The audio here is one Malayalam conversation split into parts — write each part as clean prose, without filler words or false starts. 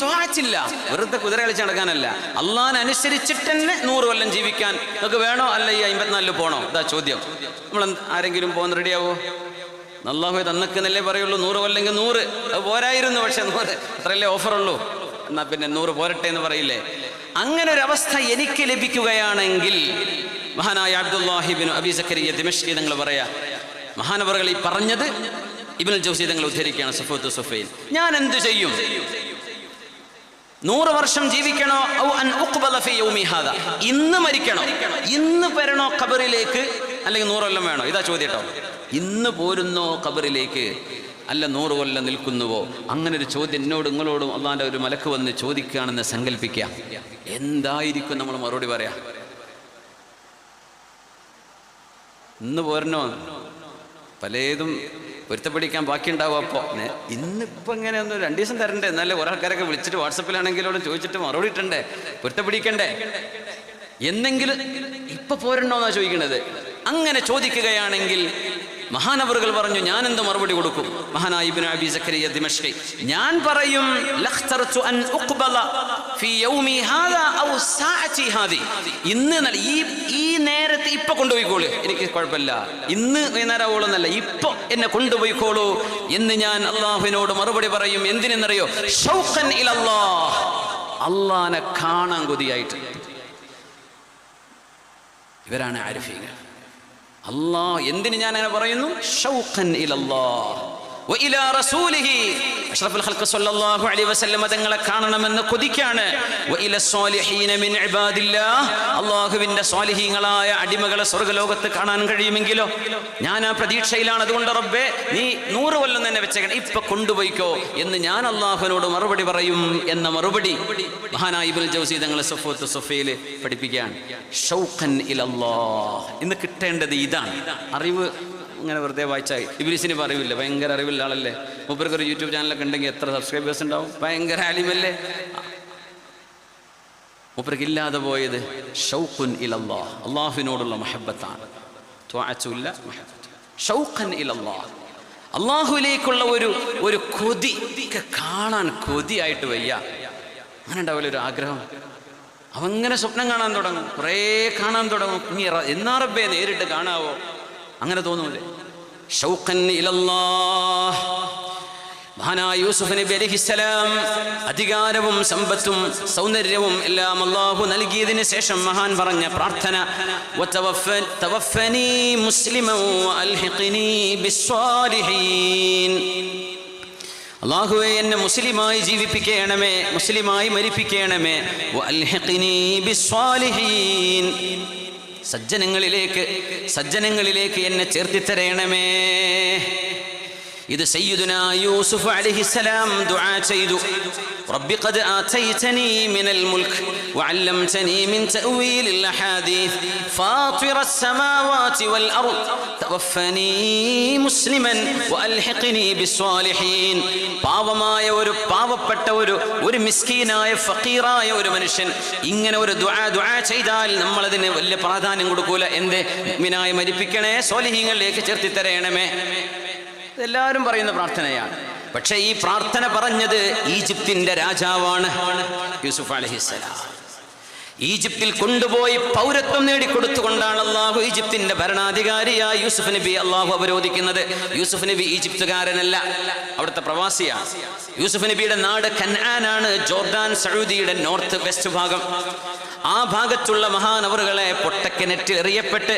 ത്വാഅത്തില്ല, വെറുതെ കുതിര കളിച്ച് നടക്കാനല്ല, അള്ളാഹിനെ അനുസരിച്ചിട്ട് തന്നെ 100 കൊല്ലം ജീവിക്കാൻ നമുക്ക് വേണോ, അല്ല ഈ 54 പോണോ? ഇതാ ചോദ്യം. നമ്മൾ ആരെങ്കിലും പോകാൻ റെഡിയാവോ? അല്ലാഹു തന്നക്കെന്നല്ലേ പറയുള്ളൂ. 100 കൊല്ലെങ്കിൽ 100 അത് പോരായിരുന്നു, പക്ഷെ 100 അത്രയല്ലേ ഓഫറുള്ളൂ, എന്നാ പിന്നെ 100 പോരട്ടെ എന്ന് പറയില്ലേ? അങ്ങനെ ഒരു അവസ്ഥ എനിക്ക് ലഭിക്കുകയാണെങ്കിൽ, മഹാനായ അബ്ദുല്ലാഹി ഇബ്നു അബീ സക്കരിയ്യ ദിമശ്കി തങ്ങൾ പറയാ, മഹാനവറുകൾ ഈ പറഞ്ഞത് ഇബ്നുൽ ജൗസി തങ്ങൾ ഉദ്ധരിക്കുകയാണ് സഫവത്തു സുഫൈൽ. ഞാൻ എന്ത് ചെയ്യും? 100 വർഷം ജീവിക്കണോ? ഔ അൻ ഉഖ്ബല ഫീ യൗമി ഹാദാ, ഇന്ന് മരിക്കണോ, ഇന്ന് വരണോ ഖബറിലേക്ക്, അല്ലെങ്കിൽ 100 കൊല്ലം വേണോ? ഇതാ ചോദ്യം കേട്ടോ. ഇന്ന് പോരുന്നോ ഖബറിലേക്ക്, അല്ല 100 കൊല്ലം നിൽക്കുന്നുവോ? അങ്ങനെ ഒരു ചോദ്യം എന്നോടും നിങ്ങളോടും അള്ളാഹിൻ്റെ ഒരു മലക്ക് വന്ന് ചോദിക്കുകയാണെന്ന് സങ്കല്പിക്കാം. എന്തായിരിക്കും നമ്മൾ മറുപടി പറയാ? ഇന്ന് പോരണോ? പലതും പൊരുത്തപ്പെടിക്കാൻ ബാക്കിയുണ്ടാവും. അപ്പോൾ ഇന്നിപ്പോൾ ഇങ്ങനെ ഒന്ന് 2 ദിവസം തരണ്ടേ, എന്നാലേ ഒരാൾക്കാരൊക്കെ വിളിച്ചിട്ട് വാട്സപ്പിലാണെങ്കിലോടും ചോദിച്ചിട്ട് മറുപടി ഇട്ടണ്ടേ, പൊരുത്തപ്പെടിക്കണ്ടേ, എന്നെങ്കിലും ഇപ്പം പോരണോന്നാ ചോദിക്കണത്. അങ്ങനെ ചോദിക്കുകയാണെങ്കിൽ മഹാനവറുകൾ പറഞ്ഞു, ഞാൻ എന്ത് മറുപടി കൊടുക്കും? മഹാനായ ഇബ്നു അബീ സക്കരിയ്യ ദിമശ്കി, ഞാൻ പറയും ലഖ്തറതു അൻ ഉഖ്ബല ഫീ യൗമി ഹാദാ ഔ സാഅതി ഹാദി, ഇന്ന് ഈ നേരത്തെ ഇപ്പൊ കൊണ്ടുപോയിക്കോളൂ, എനിക്ക് കുഴപ്പമില്ല, ഇന്ന് വൈകുന്നേരം ആവോളെന്നല്ല, ഇപ്പൊ എന്നെ കൊണ്ടുപോയിക്കോളൂ എന്ന് ഞാൻ അള്ളാഹുവിനോട് മറുപടി പറയും. എന്തിനെന്നറിയോ? ഷൗഖൻ ഇലല്ലാഹ്, അള്ളാഹനെ കാണാൻ കൊതിയായിട്ട്. ഇവരാണ് ആരിഫീങ്ങൾ. അല്ലാഹ് എന്തിന് ഞാൻ അങ്ങനെ പറയുന്നു? ഷൗഖൻ ഇലല്ലാഹ് വ ഇലാ റസൂലിഹി, അഷ്റഫുൽ ഖൽഖ് സ്വല്ലല്ലാഹു അലൈഹി വസല്ലം തങ്ങളെ കാണണമെന്ന് കൊതിക്കാണ്. വ ഇല സ്വാലിഹീന മിൻ ഇബാദില്ലാഹ്, അല്ലാഹുവിന്റെ സ്വാലിഹീങ്ങളായ അടിമകളെ സ്വർഗ്ഗലോകത്ത് കാണാൻ കഴിയുമെങ്കിലോ ഞാൻ ആ പ്രതീക്ഷയിലാണ്. അതുകൊണ്ട് റബ്ബേ നീ 100 കൊല്ലം തന്നെ വെച്ചേക്കണം, ഇപ്പൊ കൊണ്ടുപോയിക്കോ എന്ന് ഞാൻ അല്ലാഹുവിനോട് മറുപടി പറയും എന്ന മറുപടി മഹാനായ ഇബ്നുൽ ജൗസി തങ്ങൾ സഫവത്തു സുഫൈൽ പഠിപ്പിക്കുകയാണ്. ഷൗഖൻ ഇലല്ലാഹ്, ഇന്ന് കിട്ടേണ്ടത് ഇതാണ്. അറിവ് ഇങ്ങനെ വെറുതെ വായിച്ചാൽ ഇബ്ലീസിന് അറിവില്ല, ഭയങ്കര അറിവില്ല ആളല്ലേ. മൂപ്പർക്ക് ഒരു യൂട്യൂബ് ചാനലൊക്കെ ഉണ്ടെങ്കിൽ എത്ര സബ്സ്ക്രൈബേഴ്സ് ഉണ്ടാവും, ഭയങ്കര ആലിമല്ലേ. മൂപ്പർക്ക് ഇല്ലാതെ പോയത് ഷൗഖുൻ ഇലല്ലാഹ്, അള്ളാഹുവിനോടുള്ള മഹബ്ബത്താണ്. ത്വാഅത്തുല്ല മഹബ്ബത്ത്, ഷൗഖൻ ഇലല്ലാഹ്, അള്ളാഹുവിലേക്കുള്ള ഒരു കൊതി, കാണാൻ കൊതിയായിട്ട് വയ്യ. അങ്ങനെ ഉണ്ടാവില്ല ഒരു ആഗ്രഹം. അവങ്ങനെ സ്വപ്നം കാണാൻ തുടങ്ങും, കുറേ കാണാൻ തുടങ്ങും. ഇനി എന്നാ റബ്ബേ നേരിട്ട് കാണാവോ, അങ്ങനെ തോന്നൂലേ? ഷൗഖൻ ഇലല്ലാഹ്. മഹാനായ യൂസുഫ് നബി അലൈഹിസ്സലാം അധികാരവും സമ്പത്തും സൗന്ദര്യവും എല്ലാം അല്ലാഹു നൽകിയതിന് ശേഷം മഹാൻ പറഞ്ഞ പ്രാർത്ഥന, തവഫനി മുസ്ലിമൻ വഅൽഹിഖ്നി ബിസ്സാലിഹീൻ, അല്ലാഹുവേ എന്നെ മുസ്ലിമായി ജീവിപ്പിക്കണമേ, മുസ്ലിമായി മരിപ്പിക്കണമേ. വഅൽഹിഖ്നി ബിസ്സാലിഹീൻ, സജ്ജനങ്ങളിലേക്ക് എന്നെ ചേർത്തിത്തരയണമേ. ഇത് സയ്യിദുനാ യൂസുഫ് അലൈഹിസ്സലാം ദുആ ചെയ്തു. റബ്ബി ഖദ് ആതൈതനി മിനൽ മുൽക്ക് വഅല്ലംതനി മിൻ തഅവീലിൽ അഹാദീസ് ഫാത്തിറസ് സമാവാതി വൽ അർദ് തവഫനി മുസ്ലിമൻ വഅൽഹിഖ്നി ബിസ്സാലിഹീൻ. പാവപ്പെട്ട ഒരു മിസ്കീനായ ഫഖീറായ ഒരു മനുഷ്യൻ ഇങ്ങനെ ഒരു ദുആ ചെയ്താൽ നമ്മൾ അതിന് വലിയ പ്രാധാന്യം കൊടുക്കൂല. എന്തേ? മുഅ്മിനായി മരിപ്പിക്കണേ, സ്വാലിഹീങ്ങളിലേക്ക് ചേർത്തിത്തരയണമേ. എല്ലാവരും പറയുന്ന പ്രാർത്ഥനയാണ്. പക്ഷേ ഈ പ്രാർത്ഥന പറഞ്ഞത് ഈജിപ്തിന്റെ രാജാവാണ് യൂസുഫ് അലൈഹിസ്സലാം. ഈജിപ്തിൽ കൊണ്ടുപോയി പൗരത്വം നേടിക്കൊടുത്തുകൊണ്ടാണ് അള്ളാഹു ഈജിപ്തിന്റെ ഭരണാധികാരിയായ യൂസുഫ് നബി അള്ളാഹു അവരോധിക്കുന്നത്. യൂസുഫ് നബി ഈജിപ്തുകാരനല്ല, അവിടുത്തെ പ്രവാസിയാണ്. യൂസുഫ് നബിയുടെ നാട് കൻആനാണ്, ജോർദാൻ സഊദിയുടെ നോർത്ത് വെസ്റ്റ് ഭാഗം. ആ ഭാഗത്തുള്ള മഹാനവറുകളെ പൊട്ടക്കിണറ്റിൽ എറിയപ്പെട്ട്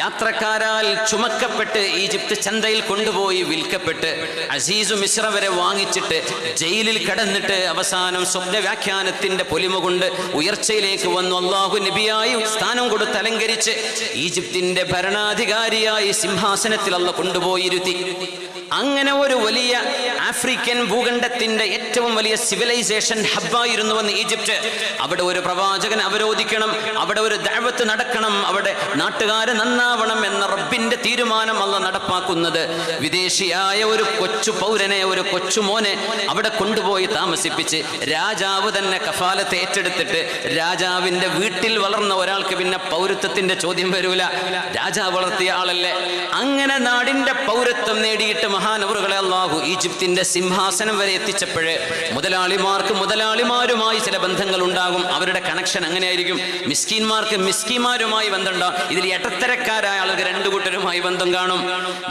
യാത്രക്കാരാൽ ചുമക്കപ്പെട്ട് ഈജിപ്ത് ചന്തയിൽ കൊണ്ടുപോയി വിൽക്കപ്പെട്ട് അസീസു മിസ്ര വരെ വാങ്ങിച്ചിട്ട് ജയിലിൽ കിടന്നിട്ട് അവസാനം സ്വപ്ന വ്യാഖ്യാനത്തിന്റെ പൊലിമ കൊണ്ട് ഉയർച്ചയിലേക്ക് വന്നു. അള്ളാഹു നബിയായി സ്ഥാനം കൊടുത്ത് അലങ്കരിച്ച് ഈജിപ്തിന്റെ ഭരണാധികാരിയായി സിംഹാസനത്തിൽ അള്ളാഹു കൊണ്ടുപോയി ഇരുത്തി. അങ്ങനെ ഒരു വലിയ ആഫ്രിക്കൻ ഭൂഖണ്ഡത്തിന്റെ ഏറ്റവും വലിയ സിവിലൈസേഷൻ ഹബ്ബായിരുന്നുവെന്ന് ഈജിപ്റ്റ്. അവിടെ ഒരു പ്രവാചകൻ അവരോധിക്കണം, അവിടെ ഒരു ദഅവത്ത് നടക്കണം, അവിടെ നാട്ടുകാര് നന്നാവണം എന്ന റബ്ബിന്റെ തീരുമാനം അല്ലാഹു നടപ്പാക്കുന്നത്. വിദേശിയായ ഒരു കൊച്ചു പൗരനെ, ഒരു കൊച്ചുമോനെ അവിടെ കൊണ്ടുപോയി താമസിപ്പിച്ച് രാജാവ് തന്നെ കഫാലത്ത് ഏറ്റെടുത്തിട്ട് രാജാവിന്റെ വീട്ടിൽ വളർന്ന ഒരാൾക്ക് പിന്നെ പൗരത്വത്തിന്റെ ചോദ്യം വരൂല, രാജാവ് വളർത്തിയ ആളല്ലേ. അങ്ങനെ നാടിന്റെ പൗരത്വം നേടിയിട്ട് മഹാനവറുകളെ അള്ളാഹു ഈജിപ്തിന്റെ സിംഹാസനം വരെ എത്തിച്ചപ്പോഴേ മുതലാളിമാർക്ക് മുതലാളിമാരുമായി ചില ബന്ധങ്ങൾ ഉണ്ടാകും. അവരുടെ കണക്ഷൻ അങ്ങനെയായിരിക്കും. മിസ്കീന്മാർക്ക് മിസ്കീന്മാരുമായി ബന്ധമുണ്ടാകും. ഇതിൽ ഇടത്തരക്കാരായ ആളുകൾ രണ്ടു കൂട്ടരുമായി ബന്ധം കാണും.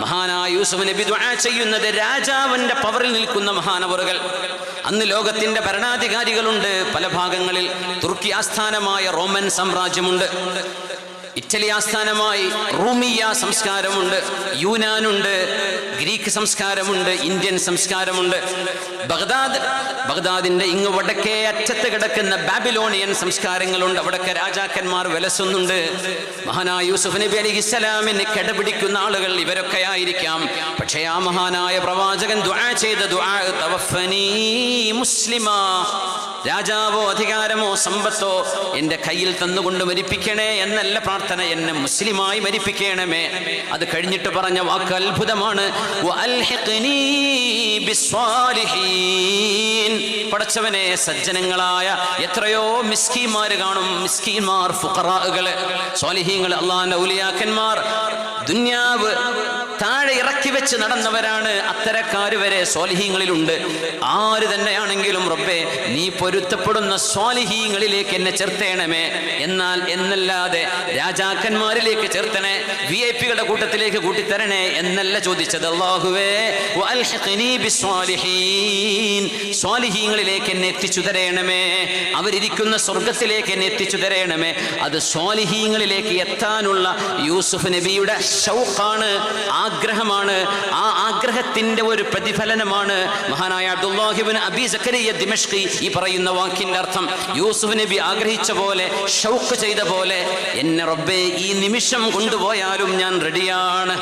മഹാനായ യൂസുഫ് നബി ദുആ ചെയ്യുന്നത് രാജാവിന്റെ പവറിൽ നിൽക്കുന്ന മഹാനവറുകൾ. അന്ന് ലോകത്തിന്റെ ഭരണാധികാരികളുണ്ട് പല ഭാഗങ്ങളിൽ. തുർക്കി ആസ്ഥാനമായ റോമൻ സാമ്രാജ്യമുണ്ട്, ഇറ്റലി ആസ്ഥാനമായി റൂമിയ സംസ്കാരമുണ്ട്, യൂനാനുണ്ട്, ഗ്രീക്ക് സംസ്കാരമുണ്ട്, ഇന്ത്യൻ സംസ്കാരമുണ്ട്. ബഗ്ദാദിന്റെ ഇങ്ങ് വടക്കേ അറ്റത്ത് കിടക്കുന്ന ബാബിലോണിയൻ സംസ്കാരങ്ങളുണ്ട്. അവിടൊക്കെ രാജാക്കന്മാർ വിലസുന്നുണ്ട്. മഹാനായ യൂസുഫ് നബി അലൈഹിസ്സലാമിനെ കിടപിടിക്കുന്ന ആളുകൾ ഇവരൊക്കെ ആയിരിക്കാം. പക്ഷേ ആ മഹാനായ പ്രവാചകൻ ദുആ ചെയ്ത ദുആ തവഫനി മുസ്ലിമാ, രാജാവോ അധികാരമോ സമ്പത്തോ എൻ്റെ കയ്യിൽ തന്നുകൊണ്ട് മരിപ്പിക്കണേ എന്നല്ല പ്രാർത്ഥന, എന്നെ മുസ്ലിമായി മരിപ്പിക്കണമേ. അത് കഴിഞ്ഞിട്ട് പറഞ്ഞ വാക്ക് അത്ഭുതമാണ്. പടച്ചവനെ, സജ്ജനങ്ങളായ എത്രയോ മിസ്കീന്മാർ കാണും. മിസ്കീന്മാർ, ഫുഖറാകള്, സ്വാലിഹീങ്ങൾ, അള്ളാഹുവിന്റെ ഔലിയാക്കന്മാർ. ദുന്യാവ് താഴെ ഇറക്കി വെച്ച് നടന്നവരാണ്. അത്തരക്കാർ വരെ സ്വാലിഹീങ്ങളിലുണ്ട്. ആര് തന്നെയാണെങ്കിലും റബ്ബേ, നീ പൊരുത്തപ്പെടുന്ന സ്വാലിഹീങ്ങളിലേക്ക് എന്നെ ചേർത്തേണമേ. എന്നല്ലാതെ രാജാക്കന്മാരിലേക്ക് ചേർത്തണേ, VIP-കളുടെ കൂട്ടത്തിലേക്ക് കൂട്ടിത്തരണേ എന്നല്ല ചോദിച്ചത്. അല്ലാഹുവേ വഅൽഹിഖ്നി ബിസ്വാലിഹീൻ, സ്വാലിഹീങ്ങളിലേക്ക് എന്നെ എത്തിച്ചു തരണമേ. അവരിയ്ക്കുന്ന സ്വർഗത്തിലേക്ക് എന്നെ എത്തിച്ചു തരണമേ. അത് സ്വാലിഹീങ്ങളിലേക്ക് എത്താനുള്ള യൂസുഫ് നബിയുടെ ഷൗഖാണ്, ആഗ്രഹമാണ്. ആ ആഗ്രഹത്തിന്റെ ഒരു പ്രതിഫലനമാണ് മഹാനായ അബ്ദുല്ലാഹി ഇബ്നു അബീ സക്കരിയ ദിമഷ്കി ഈ പറയുന്ന വാക്കിന്റെ അർത്ഥം. യൂസുഫ് നബി ആഗ്രഹിച്ച പോലെ, ഷൗഖ് ചെയ്ത പോലെ, എന്നെ റബ്ബേ ഈ നിമിഷം കൊണ്ടുപോയാലും ഞാൻ റെഡിയാണ്.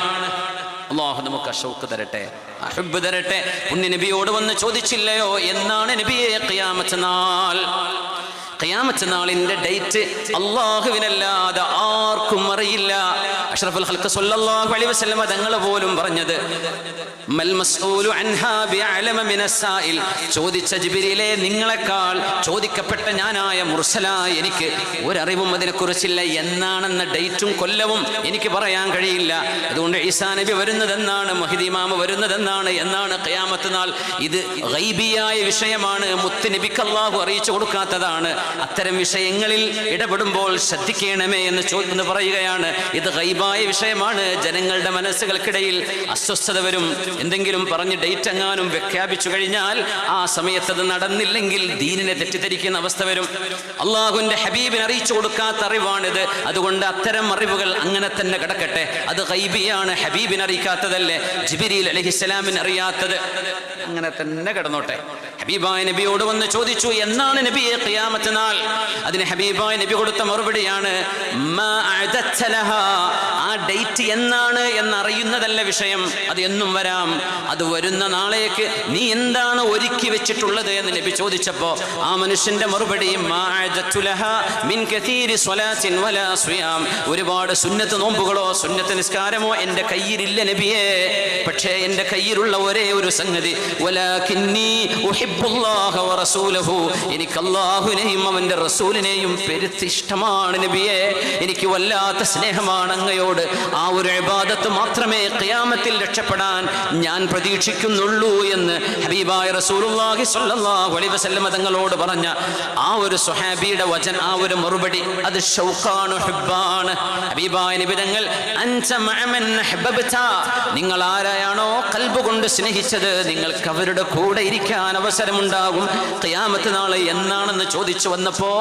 അല്ലാഹു നമുക്ക് ഷൗഖ് തരട്ടെ, അഹബ്ബ് തരട്ടെ. പുണ്യ നബിയോട് വന്ന് ചോദിച്ചില്ലയോ, എന്നാണ് നബിയെ ഖിയാമത്ത് നാൾ? ഖിയാമത്ത് നാളിന്റെ ഡേറ്റ് അല്ലാഹുവിനല്ലാതെ ആർക്കും അറിയില്ല. അഷ്റഫുൽ ഖൽഖ് സ്വല്ലല്ലാഹു അലൈഹി വസല്ലം തങ്ങൾ പോലും പറഞ്ഞത്, മൽ മസ്ഊലു അൻഹാ ബിഅലമ മിനസ്സായിൽ, ചോദിച്ച ജിബ്രീലേ, നിങ്ങളെക്കാൾ ചോദിക്കപ്പെട്ട ഞാനായ മുർസലായ എനിക്ക് ഒരറിവും അതിനെക്കുറിച്ചില്ല. എന്നാണെന്ന ഡേറ്റും കൊല്ലവും എനിക്ക് പറയാൻ കഴിയില്ല. അതുകൊണ്ട് ഈസാ നബി വരുന്നതെന്നാണ്, മഹ്ദി ഇമാം വരുന്നതെന്നാണ്, എന്നാണ് ഖിയാമത്ത് നാൾ. ഇത് ഗൈബിയായ വിഷയമാണ്, മുത്ത് നബിക്ക് അല്ലാഹു അറിയിച്ചു കൊടുക്കാത്തതാണ്. അത്തരം വിഷയങ്ങളിൽ ഇടപെടുമ്പോൾ ശ്രദ്ധിക്കണമേ എന്ന് പറയുകയാണ്. ഇത് ഗൈബായ വിഷയമാണ്. ജനങ്ങളുടെ മനസ്സുകൾക്കിടയിൽ അസ്വസ്ഥത വരും. എന്തെങ്കിലും പറഞ്ഞ് ഡേറ്റ് എങ്ങാനും പ്രഖ്യാപിച്ചു കഴിഞ്ഞാൽ ആ സമയത്ത് അത് നടന്നില്ലെങ്കിൽ ദീനിനെ തെറ്റിദ്ധരിക്കുന്ന അവസ്ഥ വരും. അള്ളാഹുവിന്റെ ഹബീബിന് അറിയിച്ചു കൊടുക്കാത്ത അറിവാണിത്. അതുകൊണ്ട് അത്തരം അറിവുകൾ അങ്ങനെ തന്നെ കിടക്കട്ടെ. അത് ഗൈബിയാണ്, ഹബീബിന് അറിയിക്കാത്തതല്ലേ, ജിബ്രീൽ അലൈഹിസ്സലാമിന് അറിയാത്തത്. അങ്ങനെ തന്നെ കിടന്നോട്ടെ. ഹബീബായ നബിയോട് വന്ന് ചോദിച്ചു, എന്നാണ് നബിയെ ഖിയാമത്ത് നാൾ? അതിന് ഹബീബായ നബി കൊടുത്ത മറുപടിയാണ്, മാ അഅദത്ത ലഹാ, ആ ഡേറ്റ് എന്നാണ് എന്നറിയുന്നതല്ല വിഷയം, അത് എന്നും വരാം. അത് വരുന്ന നാളേക്ക് നീ എന്താണ് ഒരുക്കി വെച്ചിട്ടുള്ളത് എന്ന് നബി ചോദിച്ചപ്പോ ആ മനുഷ്യന്റെ മറുപടി, മാ അഅദതു ലഹാ മിൻ കതീരി സ്വലാത്തിൻ വലാ സിയാം, ഒരുപാട് സുന്നത്ത് നോമ്പുകളോ സുന്നത്ത് നിസ്കാരമോ എൻ്റെ കയ്യിലില്ല നബിയേ. പക്ഷേ എൻ്റെ കയ്യിലുള്ള ഒരേ ഒരു സംഗതി, വലാകിന്നി ഉഹിബ്ബുല്ലാഹ വറസൂലഹു, എനിക്ക് അല്ലാഹുവിനെയും അവന്റെ റസൂലിനെയും പെരുത്ത് ഇഷ്ടമാണ് നബിയേ. എനിക്ക് വല്ലാത്ത സ്നേഹമാണ് അങ്ങയോട്. ആ ഒരു ഇബാദത്ത് മാത്രമേ ഖിയാമത്തിൽ രക്ഷപ്പെടാൻ ഞാൻ പ്രതീക്ഷിക്കുന്നുള്ളൂ എന്ന് ഹബീബായ റസൂലുള്ളാഹി സ്വല്ലല്ലാഹു അലൈഹി വസല്ലം തങ്ങളോട് പറഞ്ഞ ആ ഒരു സ്വഹാബിയുടെ വചനം, ആ ഒരു മറുപടി, അത് ഷൗഖാണ്, ഹുബ്ബാണ്. ഹബീബായ നബി തങ്ങൾ, അൻത മഅമൻ അഹ്ബബ്ത, നിങ്ങൾ ആരെയാണോ ഖൽബ് കൊണ്ട് സ്നേഹിച്ചത് നിങ്ങൾക്ക് അവരുടെ കൂടെ ഇരിക്കാൻ അവസരമുണ്ടാകും. ഖിയാമത്ത് നാൾ എന്നാണെന്ന് ചോദിച്ചു വന്നപ്പോ,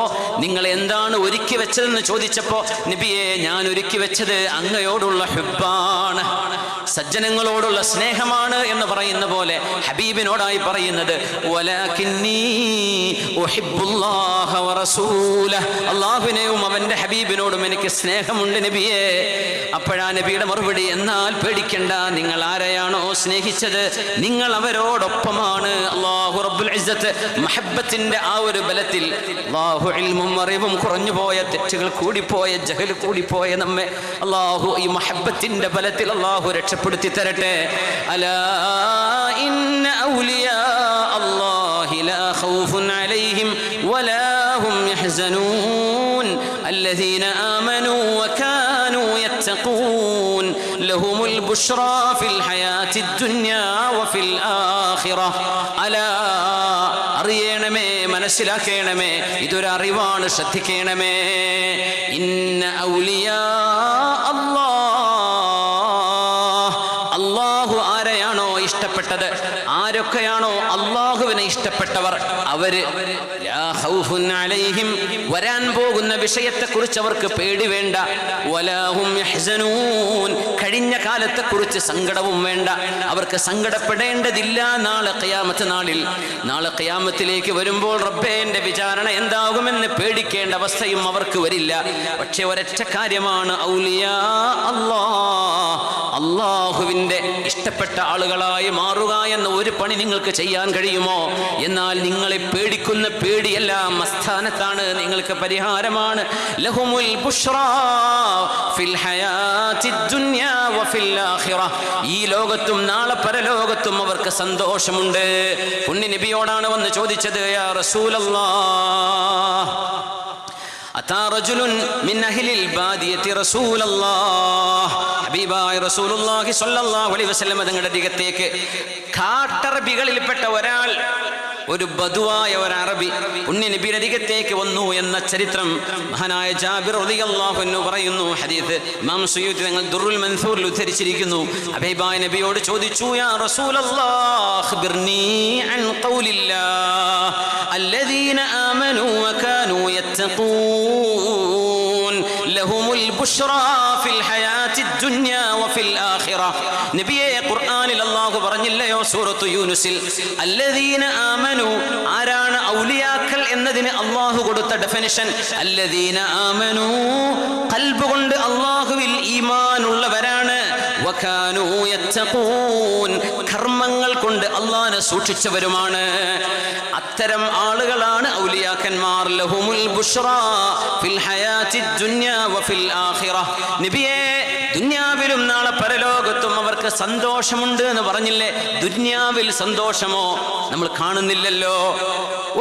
നിങ്ങൾ എന്താണ് ഒരുക്കി വെച്ചതെന്ന് ചോദിച്ചപ്പോ, നബിയെ ഞാൻ ഒരുക്കി വെച്ചത് അങ്ങയോടുള്ള ഹുബ്ബാണ്, സജ്ജനങ്ങളോടുള്ള സ്നേഹമാണ് എന്ന് പറയുന്ന പോലെ ഹബീബിനോടായി പറയുന്നത്, വലാകിന്നി ഉഹിബ്ബുല്ലാഹ വറസൂലഹു, അല്ലാഹുവിനെയും അവന്റെ ഹബീബിനോടും എനിക്ക് സ്നേഹമുണ്ട് നബിയെ. അപ്പോഴാ നബിയുടെ മറുപടി, എന്നാൽ പേടിക്കണ്ട, നിങ്ങൾ ആരെയാണോ സ്നേഹിച്ചത് നിങ്ങൾ അവരോടൊപ്പമാണ്. അല്ലാഹു റബ്ബുൽ ഇസ്സത്ത് മഹബ്ബത്തിന്റെ ആ ഒരു ബലത്തിൽ, അല്ലാഹു ഇൽമും അറിവും കുറഞ്ഞുപോയ, തെറ്റുകൾ കൂടിപ്പോയ, ജഹൽ കൂടിപ്പോയ നമ്മെ അല്ലാഹു ഈ മഹബ്ബത്തിന്റെ ബലത്തിൽ അല്ലാഹു രക്ഷപ്പെടുത്തി തരട്ടെ. അലാ ഇന്ന ഔലിയാ അല്ലാഹി ലാ ഖൗഫുൻ അലൈഹിം വലാ ഹും യഹ്സനൂൻ അല്ലദീന ആമനൂ വകാനൂ യത്തഖൂൻ ലഹുമുൽ ബുശ്റാ ഫിൽ ഹയാത്തി ദുനിയാ വഫിൽ ആഖിറ. അലാ, അറിയണമേ, മനസ്സിലാക്കണമേ, ഇതൊരു അറിവാണ്, ശ്രദ്ധിക്കണമേ. ഇന്ന ഔലിയാ അല്ലാഹു ആരെയാണോ ഇഷ്ടപ്പെട്ടത്, ആരൊക്കെയാണോ അല്ലാഹുവിനെ ഇഷ്ടപ്പെട്ടവർ, അവര് ലാ ഖൗഫുൻ അലൈഹിം, വരാൻ പോകുന്ന വിഷയത്തെക്കുറിച്ച് അവർക്ക് പേടി വേണ്ട, വലാ ഹും യഹ്സനൂൻ, കഴിഞ്ഞ കാലത്തെക്കുറിച്ച് സങ്കടവും വേണ്ട, അവർക്ക് സങ്കടപ്പെടേണ്ടതില്ല. നാളെ ഖിയാമത്ത് നാളിൽ, നാളെ ഖിയാമത്തിലേക്ക് വരുമ്പോൾ റബ്ബേ എൻ്റെ വിചാരണ എന്താകുമെന്ന് പേടിക്കേണ്ട അവസ്ഥയും അവർക്ക് വരില്ല. പക്ഷെ ഒരൊറ്റ കാര്യമാണ്, ഔലിയാ അല്ലാഹ്, അല്ലാഹുവിൻ്റെ ഇഷ്ടപ്പെട്ട ആളുകളായി മാറുക എന്ന ഒരു പണി നിങ്ങൾക്ക് ചെയ്യാൻ കഴിയുമോ? എന്നാൽ നിങ്ങളെ പേടിക്കുന്ന പേടിയെല്ലാം അസ്ഥാനത്താണ്, നിങ്ങൾക്ക് പരിഹാരമാണ്. ലഹുമുൽ ബുശ്റാ ഫിൽ ഹയാത്തി ദുനിയാ വഫിൽ ആഖിറ, ഈ ലോകത്തും നാളെ പരലോകത്തും അവർക്ക് സന്തോഷമുണ്ട്. പുണ്യ നബിയോടാണ് വന്ന് ചോദിച്ചത്, യാ റസൂലല്ലാഹ്, അതാ റജുലുൻ മിൻ അഹ്ലിൽ ബാദിയത്തി റസൂലല്ലാഹ്, ഹബീബായ റസൂലുള്ളാഹി സ്വല്ലല്ലാഹു അലൈഹി വസല്ലം തങ്ങളുടെ അരികത്തേക്ക് കാട്ടറബികളിൽപ്പെട്ട ഒരാൾ, ഒരു ബദുവായ ഒരു അറബി പുണ്യ നബിയുടെ അരികത്തേക്ക് വന്നു എന്ന ചരിത്രം മഹാനായ ജാബിർ റളിയല്ലാഹു അൻഹു പറയുന്നു. ഹദീസ് ഇമാം സുയൂത്തി തങ്ങൾ ദുർറുൽ മൻസൂറിൽ ഉദ്ധരിച്ചിരിക്കുന്നു. ഹബീബായ നബിയോട് ചോദിച്ചു, യാ റസൂലല്ലാഹ് അഖ്ബിർനീ അൻ ഖൗലില്ലാഹ് അല്ലദീന ആമനൂ വകാനൂ യത്തഖൂൻ ലഹുമുൽ ബുശ്റാ ഫിൽ ഹയാത്തി ദുനിയാ വഫിൽ ആഖിറ. നബിയെ, ഖുർആനിൽ അല്ലാഹു പറഞ്ഞില്ലയോ സൂറത്തു യൂനുസിൽ, അല്ലദീന ആമനു, ആരാണ് ഔലിയാക്കൾ എന്നതിന് അല്ലാഹു കൊടുത്ത ഡെഫിനിഷൻ, അല്ലദീന ആമനു, ഖൽബ് കൊണ്ട് അല്ലാഹുവിൽ ഈമാൻ ഉള്ളവരാണ്, വകാനൂ യത്തഖൂൻ, കർമ്മങ്ങൾ കൊണ്ട് അല്ലാഹുവിനെ സൂക്ഷിച്ചവരുമാണ്. അത്തരം ആളുകളാണ് ഔലിയാക്കന്മാർ. ലഹുമുൽ ബുശ്റാ ഫിൽ ഹയാത്തി ദുനിയാ വഫിൽ ആഖിറ. നബിയേ, ദുനിയാവിലും നാളെ പരലോകത്തും അവർക്ക് സന്തോഷമുണ്ട് എന്ന് പറഞ്ഞില്ലേ? ദുനിയാവിൽ സന്തോഷമോ നമ്മൾ കാണുന്നില്ലല്ലോ.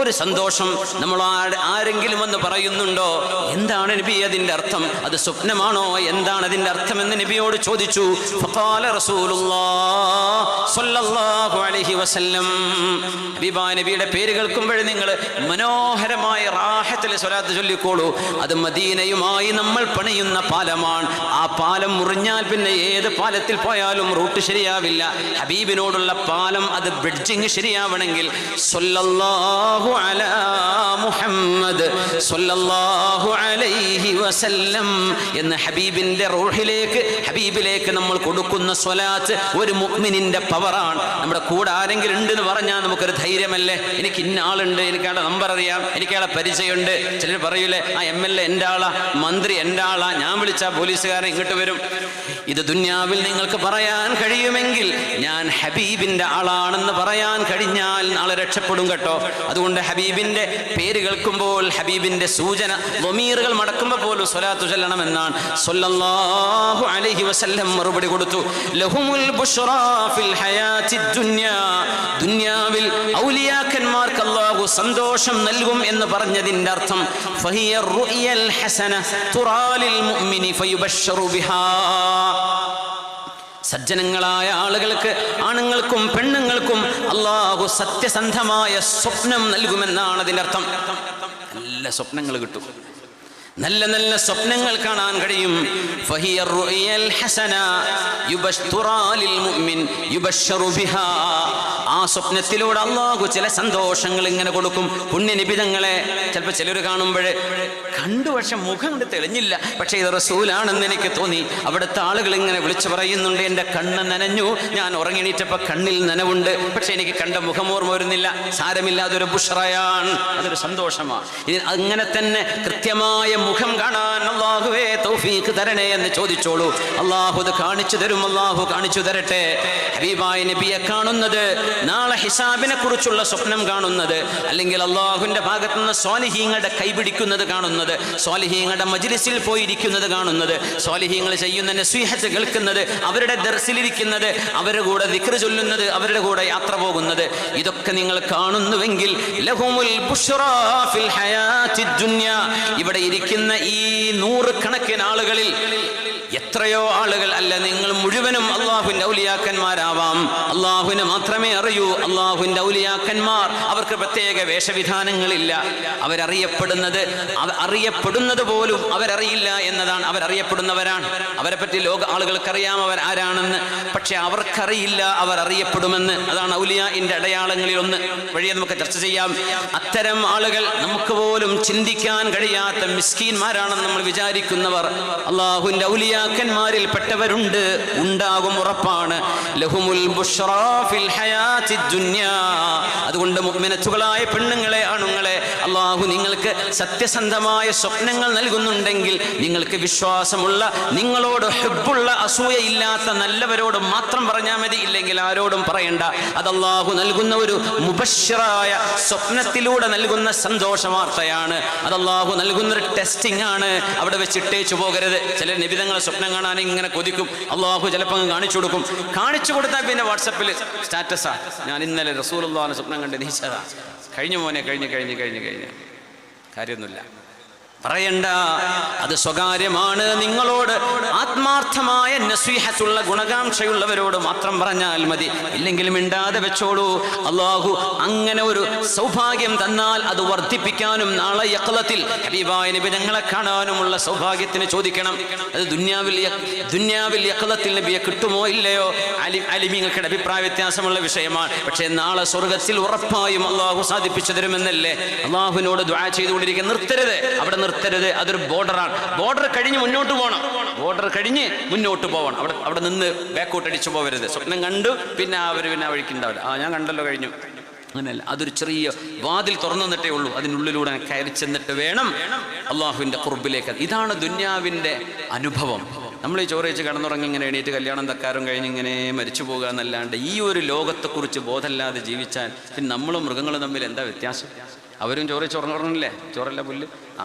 ഒരു സന്തോഷം നമ്മൾ ആരെങ്കിലും എന്ന് പറയുന്നുണ്ടോ? എന്താണ് നബി അതിൻ്റെ അർത്ഥം? അത് സ്വപ്നമാണോ? എന്താണ് അതിൻ്റെ അർത്ഥം എന്ന് നബിയോട് ചോദിച്ചു. ഫഖാല റസൂലുള്ളാഹി സ്വല്ലല്ലാഹു അലൈഹി വസല്ലം, ഹബീബായ നബിയുടെ പേര് കേൾക്കുമ്പോൾ നിങ്ങൾ മനോഹരമായ റാഹത്തിൽ സ്വലാത്ത് ചൊല്ലിക്കോളൂ. അത് മദീനയുമായി നമ്മൾ പണിയുന്ന പാലമാണ്. ആ പാലം മുറിഞ്ഞാൽ പിന്നെ ഏത് പാലത്തിൽ പോയാലും റൂട്ട് ശരിയാവില്ല. ഹബീബിനോടുള്ള പാലം, അത് ബ്രിഡ്ജിങ് ശരിയാവണമെങ്കിൽ സ്വല്ലല്ലാഹു അലാ മുഹമ്മദ് സ്വല്ലല്ലാഹു അലൈഹി വസല്ലം എന്ന ഹബീബിന്റെ റൂഹിലേക്ക്, ഹബീബിലേക്ക് നമ്മൾ കൊടുക്കുന്ന സ്വലാത്ത് ഒരു മുഅ്മിനിന്റെ പവറാണ്. നമ്മുടെ കൂടെ ആരെങ്കിലും ഉണ്ടെന്ന് പറഞ്ഞാൽ നമുക്കൊരു ധൈര്യമല്ലേ? എനിക്ക് ഇന്ന ആളുണ്ട്, എനിക്കയാളുടെ നമ്പർ അറിയാം, എനിക്കയാളെ പരിചയമുണ്ട്. ചിലർ പറയൂലേ, ആ MLA എൻ്റെ ആളാ, മന്ത്രി എൻ്റെ ആളാ, ഞാൻ വിളിച്ചാൽ പോലീസുകാരൻ ഇങ്ങോട്ട് വരും. ഇത് ദുനിയാവിൽ നിങ്ങൾക്ക് പറയാൻ കഴിയുമെങ്കിൽ, ഞാൻ ഹബീബിന്റെ ആളാണെന്ന് പറയാൻ കഴിഞ്ഞാൽ നാളെ രക്ഷപ്പെടും കേട്ടോ. അതുകൊണ്ട് ഹബീബിന്റെ പേര് കേൾക്കുമ്പോൾ, ഹബീബിന്റെ സൂചന ളമീറുകൾ മടക്കുമ്പോൾ പോലും സ്വലാത്തു ചൊല്ലണമെന്നാണ്. സ്വല്ലല്ലാഹു അലൈഹി വസല്ലം മറുപടി കൊടുത്തു. ലഹുമുൽ ബുശ്റാ ഫിൽ ഹയാത്തി ദുനിയാ, ദുനിയാവിൽ ഔലിയാക്കന്മാർക്ക് അല്ലാഹു സന്തോഷം നൽകും എന്ന് പറഞ്ഞതിന്റെ അർത്ഥം ഫഹിയ റുയൽ ഹസന തുറാലിൽ മുഅ്മിനി ഫയുബശ്ശറു ബിഹാ. സജ്ജനങ്ങളായ ആളുകൾക്ക്, ആണുങ്ങൾക്കും പെണ്ണുങ്ങൾക്കും അല്ലാഹു സത്യസന്ധമായ സ്വപ്നം നൽകുമെന്നാണ് അതിൻ്റെ അർത്ഥം. നല്ല സ്വപ്നങ്ങൾ കിട്ടും, നല്ല നല്ല സ്വപ്നങ്ങൾ കാണാൻ കഴിയും. ഫഹിയ റുയൽ ഹസന യുബശ്തുറാലിൽ മുഅ്മിൻ യുബശ്ശറു ബിഹാ. ആ സ്വപ്നത്തിലൂടെ അല്ലാഹു ചില സന്തോഷങ്ങൾ ഇങ്ങനെ കൊടുക്കും. പുണ്യനിബിതങ്ങളെ ചിലപ്പോൾ ചിലർ കാണുമ്പോൾ കണ്ടു, പക്ഷെ മുഖം കൊണ്ട് തെളിഞ്ഞില്ല, പക്ഷേ ഇത് റസൂലാണെന്ന് എനിക്ക് തോന്നി. അവിടുത്തെ ആളുകൾ ഇങ്ങനെ വിളിച്ചു പറയുന്നുണ്ട്, എൻ്റെ കണ്ണ് നനഞ്ഞു, ഞാൻ ഉറങ്ങിണീറ്റപ്പോൾ കണ്ണിൽ നനവുണ്ട്, പക്ഷെ എനിക്ക് കണ്ട മുഖമോർമ്മ വരുന്നില്ല. സാരമില്ല, അതൊരു ബുഷ്റയാണ്, അതൊരു സന്തോഷമാണ്. ഇനി അങ്ങനെ തന്നെ കൃത്യമായ മുഖം കാണാൻ അല്ലാഹുവേ തൗഫീഖ് തരണേ എന്ന് ചോദിച്ചോളൂ. അല്ലാഹു അത് കാണിച്ചു തരും, അല്ലാഹു കാണിച്ചു തരട്ടെ. ഹബീബായ നബിയെ കാണുന്നത്, നാളെ ഹിസാബിനെ കുറിച്ചുള്ള സ്വപ്നം കാണുന്നത്, അല്ലെങ്കിൽ അല്ലാഹുവിന്റെ ഭാഗത്തുനിന്ന് സ്വാലിഹീങ്ങളുടെ കൈപിടിക്കുന്നത് കാണുന്നത്, സ്വാലിഹീങ്ങളുടെ മജ്ലിസിൽ പോയിരിക്കുന്നത് കാണുന്നത്, സ്വാലിഹീങ്ങൾ ചെയ്യുന്ന നസീഹത്ത് കേൾക്കുന്നത്, അവരുടെ ദർസിലിരിക്കുന്നത്, അവരുടെ കൂടെ ദിക്ർ ചൊല്ലുന്നത്, അവരുടെ കൂടെ യാത്ര പോകുന്നത്, ഇതൊക്കെ നിങ്ങൾ കാണുന്നുവെങ്കിൽ ലഹുമുൽ ബുശ്റാ ഫിൽ ഹയാത്തി ദുനിയാ, ഇവിടെ ഇരിക്കുന്ന ഈ 100 കണക്കിന് ആളുകളിൽ എത്രയോ ആളുകൾ അല്ല, നിങ്ങൾ മുഴുവനും അള്ളാഹുവിൻ്റെ ഔലിയാക്കന്മാരാവാം. അള്ളാഹുവിനെ മാത്രമേ അറിയൂ. അള്ളാഹുവിൻ്റെ ഔലിയാക്കന്മാർ അവർക്ക് പ്രത്യേക വേഷവിധാനങ്ങളില്ല. അറിയപ്പെടുന്നത് പോലും അവരറിയില്ല എന്നതാണ്. അവരറിയപ്പെടുന്നവരാണ്. അവരെ പറ്റി ലോക ആളുകൾക്കറിയാം അവർ ആരാണെന്ന്. പക്ഷെ അവർക്കറിയില്ല അവർ അറിയപ്പെടുമെന്ന്. അതാണ് ഔലിയാഇന്റെ അടയാളങ്ങളിൽ ഒന്ന്. വഴിയെ നമുക്ക് ചർച്ച ചെയ്യാം. അത്തരം ആളുകൾ നമുക്ക് പോലും ചിന്തിക്കാൻ കഴിയാത്ത മിസ്കീന്മാരാണെന്ന് നമ്മൾ വിചാരിക്കുന്നവർ അള്ളാഹുവിന്റെ ഔലിയാക്കന്മാരിൽ പെട്ടവരുണ്ട്, ഉണ്ടാകും, ഉറപ്പാണ്. ലഹുമുൽ ബുശ്റാ ഫിൽ ഹയാത്തിദ് ദുനിയാ. അതുകൊണ്ട് മുഅ്മിനത്തുകളായ പെണ്ണുങ്ങളെ, ആണുങ്ങളെ, അള്ളാഹു നിങ്ങൾക്ക് സത്യസന്ധമായ സ്വപ്നങ്ങൾ നൽകുന്നുണ്ടെങ്കിൽ നിങ്ങൾക്ക് വിശ്വാസമുള്ള, നിങ്ങളോട് ഹുബ്ബുള്ള, അസൂയയില്ലാത്ത നല്ലവരോട് മാത്രം പറഞ്ഞാൽ മതി. ഇല്ലെങ്കിൽ ആരോടും പറയണ്ട. അത് അള്ളാഹു നൽകുന്ന ഒരു മുബശ്ശിറായ, സ്വപ്നത്തിലൂടെ നൽകുന്ന സന്തോഷ വാർത്തയാണ്. അത് അള്ളാഹു നൽകുന്നൊരു ടെസ്റ്റിംഗ് ആണ്. അവിടെ വെച്ചിട്ടേച്ചു പോകരുത്. ചില നിബിധങ്ങളെ സ്വപ്നം കാണാൻ ഇങ്ങനെ കൊതിക്കും. അള്ളാഹു ചിലപ്പോൾ കാണിച്ചു കൊടുക്കും. കാണിച്ചു കൊടുത്താൽ പിന്നെ വാട്സപ്പിൽ സ്റ്റാറ്റസാ, ഞാൻ ഇന്നലെ റസൂലുള്ളാഹിനെ സ്വപ്നം കണ്ട് നീച്ചതാ. കഴിഞ്ഞു മോനെ, കഴിഞ്ഞ് കാര്യമൊന്നുമില്ല, പറയണ്ട. അത് സ്വകാര്യമാണ്. നിങ്ങളോട് ആത്മാർത്ഥമായ നസീഹത്തുള്ള, ഗുണകാംക്ഷയുള്ളവരോട് മാത്രം പറഞ്ഞാൽ മതി. ഇല്ലെങ്കിൽ മിണ്ടാതെ വെച്ചോളൂ. അള്ളാഹു അങ്ങനെ ഒരു സൗഭാഗ്യം തന്നാൽ അത് വർദ്ധിപ്പിക്കാനും നാളെ യഖ്ലത്തിൽ ഹബീബായ നബി ഞങ്ങളെ കാണാനുമുള്ള സൗഭാഗ്യത്തിന് ചോദിക്കണം. അത് ദുന്യാവിൽ യഖ്ലത്തിൽ നബിയെ കിട്ടുമോ ഇല്ലയോ അലിമീങ്ങൾക്കിടെ അഭിപ്രായ വ്യത്യാസമുള്ള വിഷയമാണ്. പക്ഷേ നാളെ സ്വർഗത്തിൽ ഉറപ്പായും അള്ളാഹു സാധിപ്പിച്ചു തരുമെന്നല്ലേ അള്ളാഹുവിനോട് ദുആ ചെയ്തുകൊണ്ടിരിക്കുക. നിർത്തരുത്, അവിടെ നിർത്തരുത്. അതൊരു ബോർഡറാണ്. ബോർഡർ കഴിഞ്ഞ് മുന്നോട്ട് പോകണം. അവിടെ നിന്ന് ബാക്കോട്ട് അടിച്ചു പോകരുത്. സ്വപ്നം കണ്ടു പിന്നെ അവർ വഴിക്കുണ്ടാവില്ല. ഞാൻ കണ്ടല്ലോ, കഴിഞ്ഞു. അങ്ങനെയല്ല. അതൊരു ചെറിയ വാതിൽ തുറന്നു തന്നിട്ടേ ഉള്ളൂ. അതിനുള്ളിലൂടെ കയറി ചെന്നിട്ട് വേണം അള്ളാഹുവിൻ്റെ ഖുർബിലേക്ക്. ഇതാണ് ദുന്യാവിൻ്റെ അനുഭവം. നമ്മൾ ഈ ചോറ് വെച്ച് കിടന്നുറങ്ങി ഇങ്ങനെ എണീറ്റ് കല്യാണം തക്കാരും കഴിഞ്ഞ് ഇങ്ങനെ മരിച്ചു പോകുക എന്നല്ലാണ്ട് ഈ ഒരു ലോകത്തെക്കുറിച്ച് ബോധമില്ലാതെ ജീവിച്ചാൽ പിന്നെ നമ്മളും മൃഗങ്ങളും തമ്മിൽ എന്താ വ്യത്യാസം? അവരും ചോറ് വെച്ച് ഉറങ്ങുന്നില്ലേ? ചോറല്ല പുല്ല്.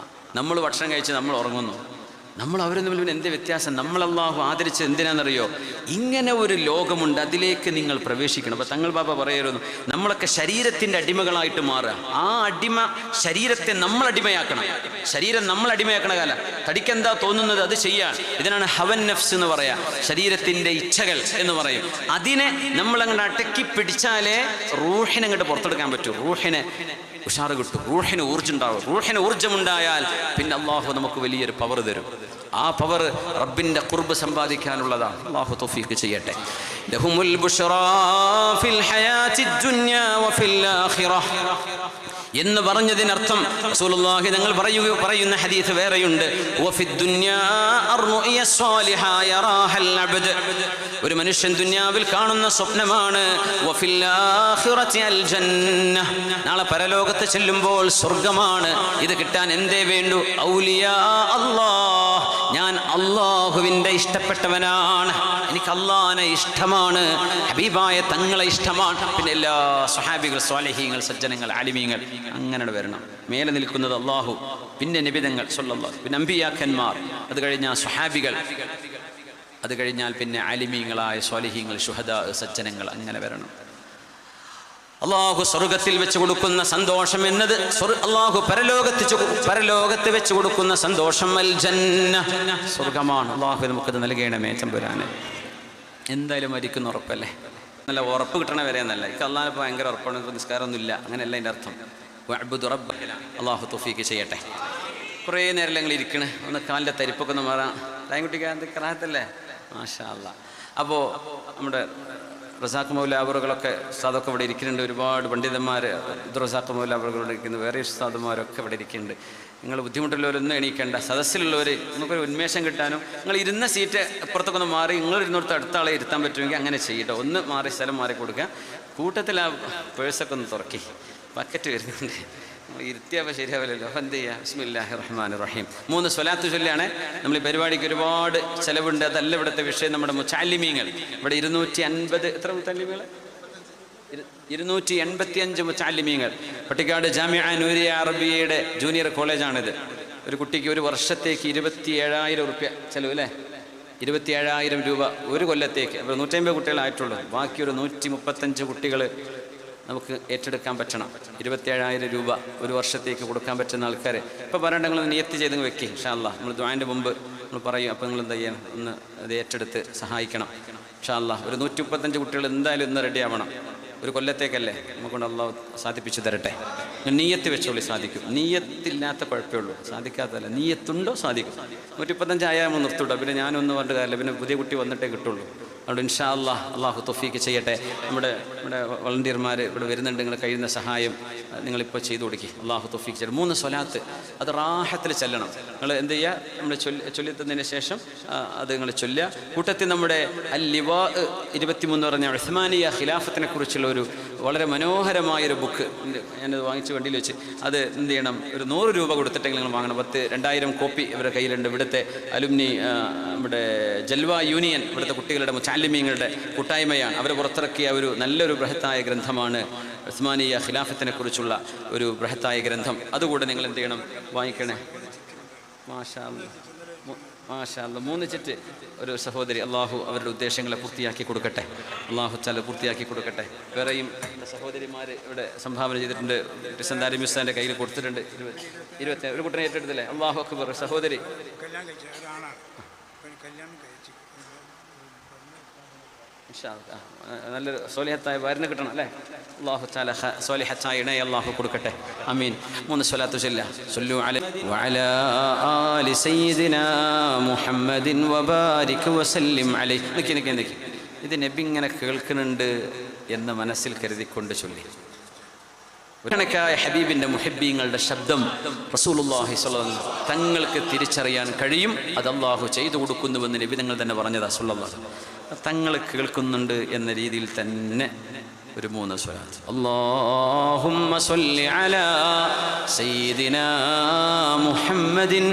നമ്മൾ ഭക്ഷണം കഴിച്ച് നമ്മൾ ഉറങ്ങുന്നു. അവരും തമ്മിൽ എന്ത് വ്യത്യാസം? നമ്മൾ അല്ലാഹു ആദരിച്ച് എന്തിനാണെന്നറിയോ? ഇങ്ങനെ ഒരു ലോകമുണ്ട്, അതിലേക്ക് നിങ്ങൾ പ്രവേശിക്കണം. അപ്പോൾ തങ്ങൾ ബാബ പറയായിരുന്നു, നമ്മളൊക്കെ ശരീരത്തിൻ്റെ അടിമകളായിട്ട് മാറുക. ആ ശരീരത്തെ നമ്മൾ അടിമയാക്കണം. ശരീരം നമ്മൾ അടിമയാക്കണ കാലം. തടിക്കെന്താ തോന്നുന്നത് അത് ചെയ്യാൻ. ഇതിനാണ് ഹവൻ നഫ്സ് എന്ന് പറയാ, ശരീരത്തിൻ്റെ ഇച്ഛകൾ എന്ന് പറയും. അതിനെ നമ്മളങ്ങോട്ട് അടക്കി പിടിച്ചാലേ റൂഹിനെ അങ്ങോട്ട് പുറത്തെടുക്കാൻ പറ്റൂ. റൂഹിനെ ഉഷാറ് കിട്ടും, റൂഹിന് ഊർജ്ജമുണ്ടാവും. റൂഹിന് ഊർജ്ജമുണ്ടായാൽ പിന്നെ അള്ളാഹു നമുക്ക് വലിയൊരു പവർ തരും. ആ പവർ റബ്ബിൻ്റെ ഖുർബ് സമ്പാദിക്കാനുള്ളതാണ്. അള്ളാഹു തൗഫീഖ് ചെയ്യട്ടെ. ലഹുമുൽ ബുശ്റാ ഫിൽ ഹയാത്തിദ് ദുനിയാ വഫിൽ ആഖിറഹ എന്ന് പറഞ്ഞതിനർത്ഥം റസൂലുള്ളാഹി തങ്ങൾ പറയുന്ന ഹദീസ് വേറെയുണ്ട്. വഫിദ് ദുനിയാ അർറുയ സ്വാലിഹ യറാഹൽ അബ്ദ്. ഒരു മനുഷ്യൻ ദുനിയാവിൽ കാണുന്ന സ്വപ്നമാണ്. വഫിൽ ആഖിറതി അൽ ജന്ന. നാളെ പരലോകത്ത് ചെല്ലുമ്പോൾ സ്വർഗ്ഗമാണ്. ഇത് കിട്ടാൻ എന്തേ വേണ്ടു? ഔലിയാ അല്ലാഹ്. ഞാൻ അള്ളാഹുവിൻ്റെ ഇഷ്ടപ്പെട്ടവനാണ്. എനിക്ക് അള്ളാഹിനെ ഇഷ്ടമാണ്, ഹബീബായ തങ്ങളെ ഇഷ്ടമാണ്. പിന്നെ എല്ലാ സ്വഹാബികൾ, സ്വാലിഹീങ്ങൾ, സജ്ജനങ്ങൾ, ആലിമീങ്ങൾ അങ്ങനെ വരണം. മേലെ നിൽക്കുന്നത് അള്ളാഹു, പിന്നെ നബിതങ്ങൾ സ്വല്ലല്ലാഹു, പിന്നെ അംബിയാക്കന്മാർ, അത് കഴിഞ്ഞാൽ സ്വഹാബികൾ, അത് കഴിഞ്ഞാൽ പിന്നെ ആലിമീങ്ങളായ സ്വാലിഹീങ്ങൾ, ശുഹദാ, സജ്ജനങ്ങൾ, അങ്ങനെ വരണം. അള്ളാഹു സ്വർഗത്തിൽ വെച്ച് കൊടുക്കുന്ന സന്തോഷം എന്നത്, അള്ളാഹു പരലോകത്ത് വെച്ച് കൊടുക്കുന്ന സന്തോഷം അൽ ജന്ന, സ്വർഗമാണ്. അള്ളാഹു നമുക്കത് നൽകണമേ തമ്പുരാനെ. എന്തായാലും മരിക്കുന്ന ഉറപ്പല്ലേ? നല്ല ഉറപ്പ് കിട്ടണ വരെ എന്നല്ല. എനിക്ക് അള്ളാഹിപ്പോൾ ഭയങ്കര ഉറപ്പാണ്, നിസ്കാരമൊന്നുമില്ല, അങ്ങനെയല്ല എൻ്റെ അർത്ഥം. വഅബ്ദു റബ്ബക. അള്ളാഹു തൗഫീഖ് ചെയ്യട്ടെ. കുറേ നേരം ഞങ്ങൾ ഇരിക്കണേ, ഒന്ന് കാലിൻ്റെ തരിപ്പൊക്കെ ഒന്ന് മാറാം. ലൈൻകുട്ടിക്ക് എന്ത് കറാഹത്തല്ലേ? മാഷാ അല്ലാഹ്. അപ്പോൾ നമ്മുടെ റസാഖ് മൗല അവറുകളൊക്കെ ഉസ്താദൊക്കെ ഇവിടെ ഇരിക്കുന്നുണ്ട്. ഒരുപാട് പണ്ഡിതന്മാർ, റസാഖ് മൗല അവറുകളോട് ഇരിക്കുന്നു, വേറെ ഉസ്താദന്മാരൊക്കെ ഇവിടെ ഇരിക്കുന്നുണ്ട്. നിങ്ങൾ ബുദ്ധിമുട്ടുള്ളവരൊന്നും എണീക്കേണ്ട. സദസ്സിലുള്ളവർ നമുക്കൊരു ഉന്മേഷം കിട്ടാനും, നിങ്ങൾ ഇരുന്ന സീറ്റ് അപ്പുറത്തൊക്കെ ഒന്ന് മാറി, നിങ്ങൾ ഇരുന്നിടത്ത് അടുത്ത ആളെ ഇരുത്താൻ പറ്റുമെങ്കിൽ അങ്ങനെ ചെയ്യട്ടോ. ഒന്ന് മാറി, സ്ഥലം മാറി കൊടുക്കുക. കൂട്ടത്തിൽ ആ പേഴ്സൊക്കെ ഒന്ന് തുറക്കി, ബക്കറ്റ് വരുന്നുണ്ട്, ഇരുത്തിയപ്പോൾ ശരിയാവില്ലല്ലോ. എന്ത് ചെയ്യുക? ബിസ്മില്ലാഹിർ റഹ്മാനിർ റഹീം. 3 സ്വലാത്ത് ചൊല്ലാണ്. നമ്മൾ ഈ പരിപാടിക്ക് ഒരുപാട് ചിലവുണ്ട്. അതല്ല ഇവിടുത്തെ വിഷയം. നമ്മുടെ മുതഅല്ലിമീങ്ങൾ ഇവിടെ 250, എത്ര മുതഅല്ലിമീങ്ങൾ? 285 മുതഅല്ലിമീങ്ങൾ. പട്ടിക്കാട് ജാമിഅ നൂരിയ അറബിയയുടെ ജൂനിയർ കോളേജാണിത്. ഒരു കുട്ടിക്ക് ഒരു വർഷത്തേക്ക് 27,000 റുപ്യ ചിലവ് അല്ലേ? 27,000 രൂപ ഒരു കൊല്ലത്തേക്ക്. അപ്പോൾ 150 കുട്ടികളായിട്ടുള്ളൂ. ബാക്കി ഒരു 135 കുട്ടികൾ നമുക്ക് ഏറ്റെടുക്കാൻ പറ്റണം. 27,000 രൂപ ഒരു വർഷത്തേക്ക് കൊടുക്കാൻ പറ്റുന്ന ആൾക്കാരെ ഇപ്പോൾ പറയണ്ടെങ്കിൽ നിയത്ത് ചെയ്ത് വെക്കുക. ഇൻഷാ അല്ലാഹ്. നമ്മൾ ദുആന്റെ മുമ്പ് നമ്മൾ പറയും. അപ്പോൾ നിങ്ങൾ എന്താ ചെയ്യാൻ, ഒന്ന് അത് ഏറ്റെടുത്ത് സഹായിക്കണം ഇൻഷാ അല്ലാഹ്. ഒരു 135 കുട്ടികൾ എന്തായാലും ഇന്ന് റെഡി ആവണം. ഒരു കൊല്ലത്തേക്കല്ലേ, നമുക്കൊണ്ട് അള്ളാഹു സാധിപ്പിച്ചു തരട്ടെ. നീയത്ത് വെച്ചോളി, സാധിക്കും. നീയത്തില്ലാത്ത കുഴപ്പമേ ഉള്ളൂ, സാധിക്കാത്തതല്ല. നീയത്തുണ്ടോ സാധിക്കും. 135 ആയാൽ നിർത്തൂട്ടോ, പിന്നെ ഞാനൊന്ന് പറഞ്ഞിട്ട് കാര്യമില്ല, പിന്നെ പുതിയ കുട്ടി വന്നിട്ടേ കിട്ടുള്ളൂ. അതുകൊണ്ട് ഇൻഷാ അല്ലാഹ് അള്ളാഹു തൗഫീക്ക് ചെയ്യട്ടെ. നമ്മുടെ വളണ്ടിയർമാർ ഇവിടെ വരുന്നുണ്ട്, നിങ്ങൾ കഴിയുന്ന സഹായം നിങ്ങളിപ്പോൾ ചെയ്തു കൊടുക്കുക. അള്ളാഹു തൗഫീക്ക് ചെയ്യട്ടെ. 3 സ്വലാത്ത് അത് റാഹത്തിൽ ചെല്ലണം. നിങ്ങൾ എന്ത് ചെയ്യുക, നമ്മൾ ചൊല്ലിത്തന്നതിന് ശേഷം അത് നിങ്ങൾ ചൊല്ലുക. കൂട്ടത്തിൽ നമ്മുടെ അൽ-ലിവാ 23 പറഞ്ഞ ഉസ്മാനിയ ഖിലാഫത്തിനെ കുറിച്ചുള്ള ഒരു വളരെ മനോഹരമായൊരു ബുക്ക് ഞാനത് വാങ്ങിച്ച് വണ്ടിയിൽ വെച്ച്, അത് എന്ത് ചെയ്യണം, ഒരു 100 രൂപ കൊടുത്തിട്ടെങ്കിൽ നിങ്ങൾ വാങ്ങണം. 2000 കോപ്പി ഇവരുടെ കയ്യിലുണ്ട്. ഇവിടുത്തെ അലുമിനി, നമ്മുടെ ജൽവ യൂണിയൻ, ഇവിടുത്തെ കുട്ടികളുടെ മുതഅല്ലിമീങ്ങളുടെ കൂട്ടായ്മയാണ്. അവർ പുറത്തിറക്കിയ ഒരു നല്ലൊരു ബൃഹത്തായ ഗ്രന്ഥമാണ് ഉസ്മാനിയ ഖിലാഫത്തിനെ കുറിച്ചുള്ള ഒരു ബൃഹത്തായ ഗ്രന്ഥം. അതുകൂടെ നിങ്ങൾ എന്ത് ചെയ്യണം, വാങ്ങിക്കണേ. മാഷാ അല്ലാഹ്, മാഷാ അല്ലാഹ്. 3 ചെറ്റ് ഒരു സഹോദരി, അള്ളാഹു അവരുടെ ഉദ്ദേശങ്ങളെ പൂർത്തിയാക്കി കൊടുക്കട്ടെ. അള്ളാഹു തആല പൂർത്തിയാക്കി കൊടുക്കട്ടെ. വേറെയും സഹോദരിമാർ ഇവിടെ സംഭാവന ചെയ്തിട്ടുണ്ട്. സന്താരി മിസ്സാൻ്റെ കയ്യിൽ കൊടുത്തിട്ടുണ്ട്. 21 ഒരു കുട്ടനെ ഏറ്റെടുത്തില്ലേ. അള്ളാഹു അക്ബർ. സഹോദരി നല്ലൊരു സോലിഹത്തായ ഭാര്യനെ കിട്ടണം അല്ലേ. അല്ലാഹു തആല സോലിഹത്തായ ഇണയെ അല്ലാഹു കൊടുക്കട്ടെ. ആമീൻ. 3 സ്വലാത്ത് ചൊല്ലുക. സല്ലു അലൈഹി വഅലാ ആലി സയ്യിദിനാ മുഹമ്മദിൻ വബാരിക് വസല്ലിം അലൈഹി. നിക്ക് ഇത് നബി ഇങ്ങനെ കേൾക്കുന്നുണ്ട് എന്ന് മനസ്സിൽ കരുതിക്കൊണ്ട് ചൊല്ലി. ഒരണക്കായ ഹബീബിൻ്റെ മുഹബ്ബീങ്ങളുടെ ശബ്ദം റസൂലുള്ളാഹി സ്വല്ലല്ലാഹു അലൈഹി വസല്ലം തങ്ങൾക്ക് തിരിച്ചറിയാൻ കഴിയും. അത് അല്ലാഹു ചെയ്തു കൊടുക്കുന്നുവെന്ന് നബി തങ്ങൾ തന്നെ പറഞ്ഞതാ സ്വല്ലല്ലാഹു അലൈഹി വസല്ലം. തങ്ങൾ കേൾക്കുന്നുണ്ട് എന്ന രീതിയിൽ തന്നെ ഒരു 3 സ്വലാത്ത്. അല്ലാഹുമ്മ സ്വല്ലി അലാ സയ്യിദിനാ മുഹമ്മദിൻ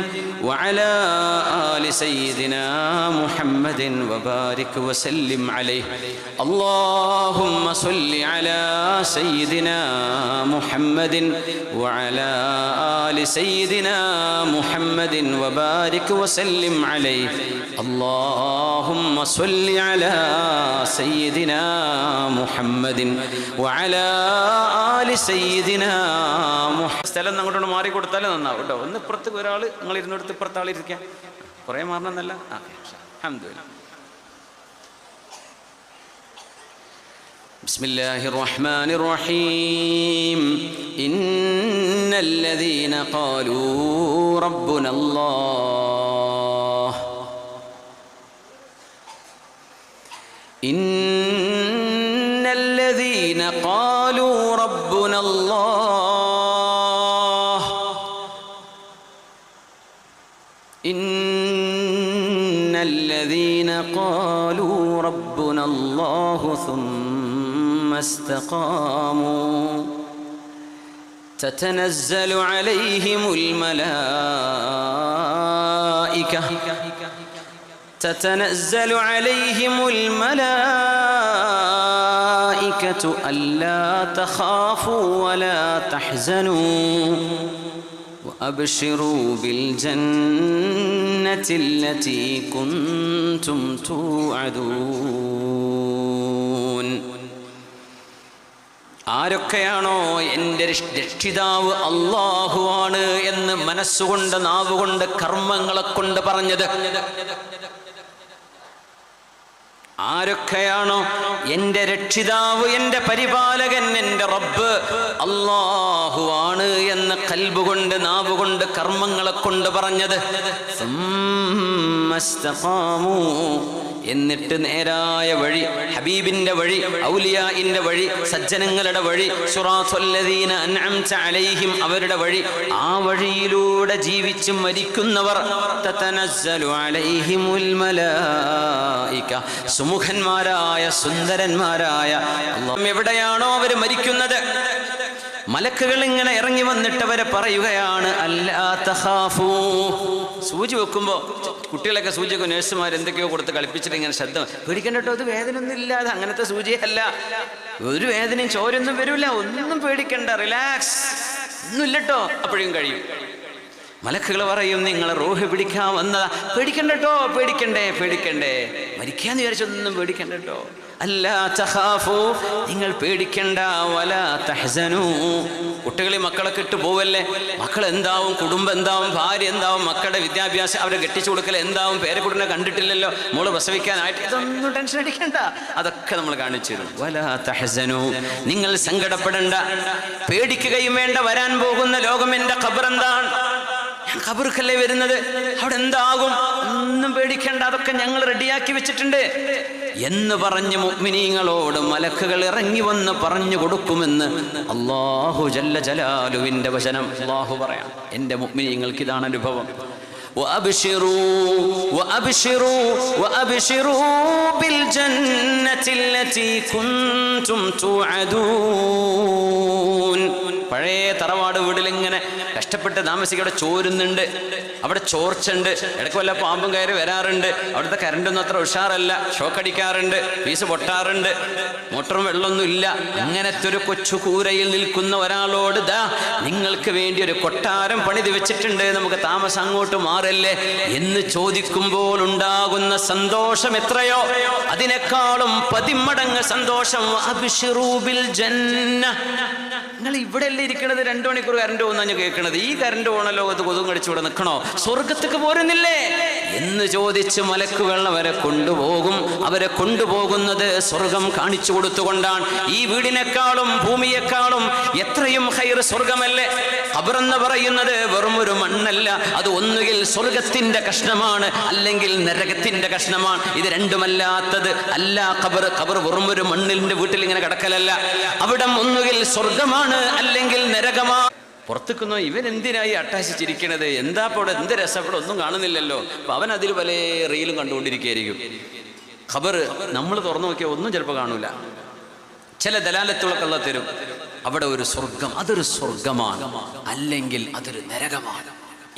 വഅലാ ആലി സയ്യിദിനാ മുഹമ്മദിൻ വബാരിക് വസല്ലിം അലൈഹി. അല്ലാഹുമ്മ സ്വല്ലി അലാ സയ്യിദിനാ മുഹമ്മദിൻ വഅലാ ആലി സയ്യിദിനാ മുഹമ്മദിൻ വബാരിക് വസല്ലിം അലൈഹി. അല്ലാഹുമ്മ സ്വല്ലി അലാ സയ്യിദിനാ മുഹമ്മദിൻ വഅലാ ആലി സയ്യിദിനാ മുഹമ്മദ്. സ്ഥലം അങ്ങോട്ട് മാറി കൊടുത്താലേ നന്നാവും കേട്ടോ. ഒന്ന് ഇപ്പുറത്ത് ഒരാൾ, നിങ്ങൾ ഇരുന്നിടത്ത് ഇപ്പുറത്ത് ആളിരിക്കുക. കുറേ മാറണമെന്നല്ല. അൽഹംദുലില്ലാഹ്. ബിസ്മില്ലാഹിർ റഹ്മാനിർ റഹീം. ഇന്നല്ലദീന ഖാലൂ റബ്ബുനല്ലാഹ് الذين قالوا ربنا الله إن الذين قالوا ربنا الله ثم استقاموا تتنزل عليهم الملائكة ألا تخافوا ولا تحزنوا وأبشروا بالجنة التي كنتم توعدون. ആരൊക്കെയാണോ എൻ്റെ രക്ഷിതാവ് അല്ലാഹുവാണ് എന്ന് മനസ്സുകൊണ്ട്, നാവുകൊണ്ട്, കർമ്മങ്ങളെ കൊണ്ട് പറഞ്ഞത്, ആരൊക്കെയാണോ എൻ്റെ രക്ഷിതാവ്, എൻ്റെ പരിപാലകൻ, എൻ്റെ റബ്ബ് അല്ലാഹുവാണ് എന്ന് ഖൽബുകൊണ്ട്, നാവുകൊണ്ട്, കർമ്മങ്ങളെ കൊണ്ട് പറഞ്ഞത്, എന്നിട്ട് നേരായ വഴി, ഹബീബിന്റെ വഴി, ഔലിയാഇന്റെ വഴി, സജ്ജനങ്ങളുടെ വഴി, സിറാത്തുല്ലദീന അൻഅംത അലൈഹിം അവരുടെ വഴി, ആ വഴിയിലൂടെ ജീവിച്ച് മരിക്കുന്നവർ, തതനസ്സലു അലൈഹിമുൽ മലായിക, സുമുഖന്മാരായ സുന്ദരന്മാരായ അല്ലാഹ് എവിടെയാണോ അവർ മരിക്കുന്നത്, മലക്കുകൾ ഇങ്ങനെ ഇറങ്ങി വന്നിട്ട് അവരെ പറയുകയാണ്, അല്ലാ തഖാഫൂ. സൂചി വെക്കുമ്പോൾ കുട്ടികളൊക്കെ സൂചിയൊക്കെ നഴ്സുമാർ എന്തൊക്കെയോ കൊടുത്ത് കളിപ്പിച്ചിട്ട് ഇങ്ങനെ ശബ്ദം, പേടിക്കണ്ട കേട്ടോ, അത് വേദനയൊന്നും ഇല്ലാതെ അങ്ങനത്തെ സൂചിയല്ല, ഒരു വേദനയും ചോരൊന്നും വരില്ല, ഒന്നും പേടിക്കണ്ട, റിലാക്സ്, ഒന്നുമില്ലട്ടോ. അപ്പോഴും കഴിയും. മലക്കുകൾ പറയും, നിങ്ങളെ റൂഹ് പിടിക്കാൻ വന്നതാ, പേടിക്കണ്ട കേട്ടോ, പേടിക്കണ്ടേ, മരിക്കാന്ന് വിചാരിച്ചൊന്നും പേടിക്കണ്ട കേട്ടോ. അല്ലാ തഖാഫൂ, നിങ്ങൾ പേടിക്കണ്ട, വലാ തഹ്സനൂ, കുട്ടികളെ മക്കളൊക്കെ ഇട്ട് പോവല്ലേ, മക്കൾ എന്താവും, കുടുംബം എന്താവും, ഭാര്യ എന്താവും, മക്കളുടെ വിദ്യാഭ്യാസം, അവരെ കെട്ടിച്ചു കൊടുക്കൽ എന്താവും, പേരക്കുട്ടിനെ കണ്ടിട്ടില്ലല്ലോ, മോള് പ്രസവിക്കാനായിട്ട്, ഇതൊന്നും ടെൻഷൻ അടിക്കണ്ട. അതൊക്കെ നമ്മൾ കാണിച്ചു തരും. വലാ തഹ്സനൂ, നിങ്ങൾ സങ്കടപ്പെടേണ്ട, പേടിക്കുകയും വേണ്ട. വരാൻ പോകുന്ന ലോകം എൻ്റെ ഖബർ എന്താണ്, ഖബർക്കല്ലേ വരുന്നത്, അവിടെ എന്താകും, ഒന്നും പേടിക്കേണ്ട, അതൊക്കെ ഞങ്ങൾ റെഡിയാക്കി വെച്ചിട്ടുണ്ട് എന്ന് പറഞ്ഞ് മുഅ്മിനീങ്ങളോട് മലക്കുകൾ ഇറങ്ങി വന്ന് പറഞ്ഞു കൊടുക്കുമെന്ന് അല്ലാഹു ജല്ല ജലാലുവിൻ്റെ വചനം. അല്ലാഹു പറയാം, എൻ്റെ മുഅ്മിനീങ്ങൾക്ക് ഇതാണ് അനുഭവം. وأبشروا بالجنة التي كنتم توعدون. പഴയ തറവാട് വീട്ടിൽ ഇങ്ങനെ കഷ്ടപ്പെട്ട് താമസിക്കവിടെ ചോരുന്നുണ്ട്, അവിടെ ചോർച്ചുണ്ട്, ഇടയ്ക്ക് വല്ല പാമ്പും കയറി വരാറുണ്ട്, അവിടുത്തെ കറണ്ടൊന്നും അത്ര ഉഷാറല്ല, ഷോക്കടിക്കാറുണ്ട്, പീസ് പൊട്ടാറുണ്ട്, മോട്ടറും വെള്ളമൊന്നും ഇല്ല. അങ്ങനത്തെ ഒരു കൊച്ചു കൂരയിൽ നിൽക്കുന്ന ഒരാളോട് ദാ നിങ്ങൾക്ക് വേണ്ടി ഒരു കൊട്ടാരം പണിത് വെച്ചിട്ടുണ്ട്, നമുക്ക് താമസം അങ്ങോട്ട് മാറല്ലേ എന്ന് ചോദിക്കുമ്പോൾ ഉണ്ടാകുന്ന സന്തോഷം എത്രയോ, അതിനേക്കാളും 10 മടങ്ങ് സന്തോഷം. അബ്ശിറൂ ബിൽ ജന്ന. നിങ്ങൾ ഇവിടെ അല്ലേ ഇരിക്കണത്, 2 മണിക്കൂർ കറണ്ട് പോകുന്ന ഞാൻ കേൾക്കണത്, ഈ കറണ്ട് പോണ ലോകത്ത് കൊതുകും കടിച്ചു ഇവിടെ നിൽക്കണോ, സ്വർഗത്തേക്ക് പോരുന്നില്ലേ എന്ന് ചോദിച്ച് മലക്കുകൾ അവരെ കൊണ്ടുപോകും. അവരെ കൊണ്ടുപോകുന്നത് സ്വർഗം കാണിച്ചു കൊടുത്തുകൊണ്ടാണ്. ഈ വീടിനേക്കാളും ഭൂമിയെക്കാളും എത്രയും ഖൈർ സ്വർഗമല്ലേ. ഖബറെന്ന് പറയുന്നത് വെറും ഒരു മണ്ണല്ല, അത് ഒന്നുകിൽ സ്വർഗത്തിന്റെ കഷ്ണമാണ്, അല്ലെങ്കിൽ നരകത്തിന്റെ കഷ്ണമാണ്. ഇത് രണ്ടുമല്ലാത്തത് അല്ല ഖബർ. ഖബർ വെറും ഒരു മണ്ണിന്റെ വീട്ടിൽ ഇങ്ങനെ കിടക്കലല്ല, അവിടെ ഒന്നുകിൽ സ്വർഗമാണ് അല്ലെങ്കിൽ നരകമാണ്. പുറത്തേക്കുന്നോ ഇവൻ എന്തിനായി അട്ടാശിച്ചിരിക്കണത്, എന്താ അവിടെ, എന്ത് രസപ്പെടെ ഒന്നും കാണുന്നില്ലല്ലോ. അപ്പൊ അവൻ അതിൽ പല റീലും കണ്ടുകൊണ്ടിരിക്കുകയായിരിക്കും. ഖബർ നമ്മൾ തുറന്നു നോക്കിയാൽ ഒന്നും ചിലപ്പോൾ കാണൂല, ചില ദലാലത്തുകളൊക്കെ അല്ലാഹ് തരും. അവിടെ ഒരു സ്വർഗം, അതൊരു സ്വർഗമാണ്, അല്ലെങ്കിൽ അതൊരു നരകമാണ്.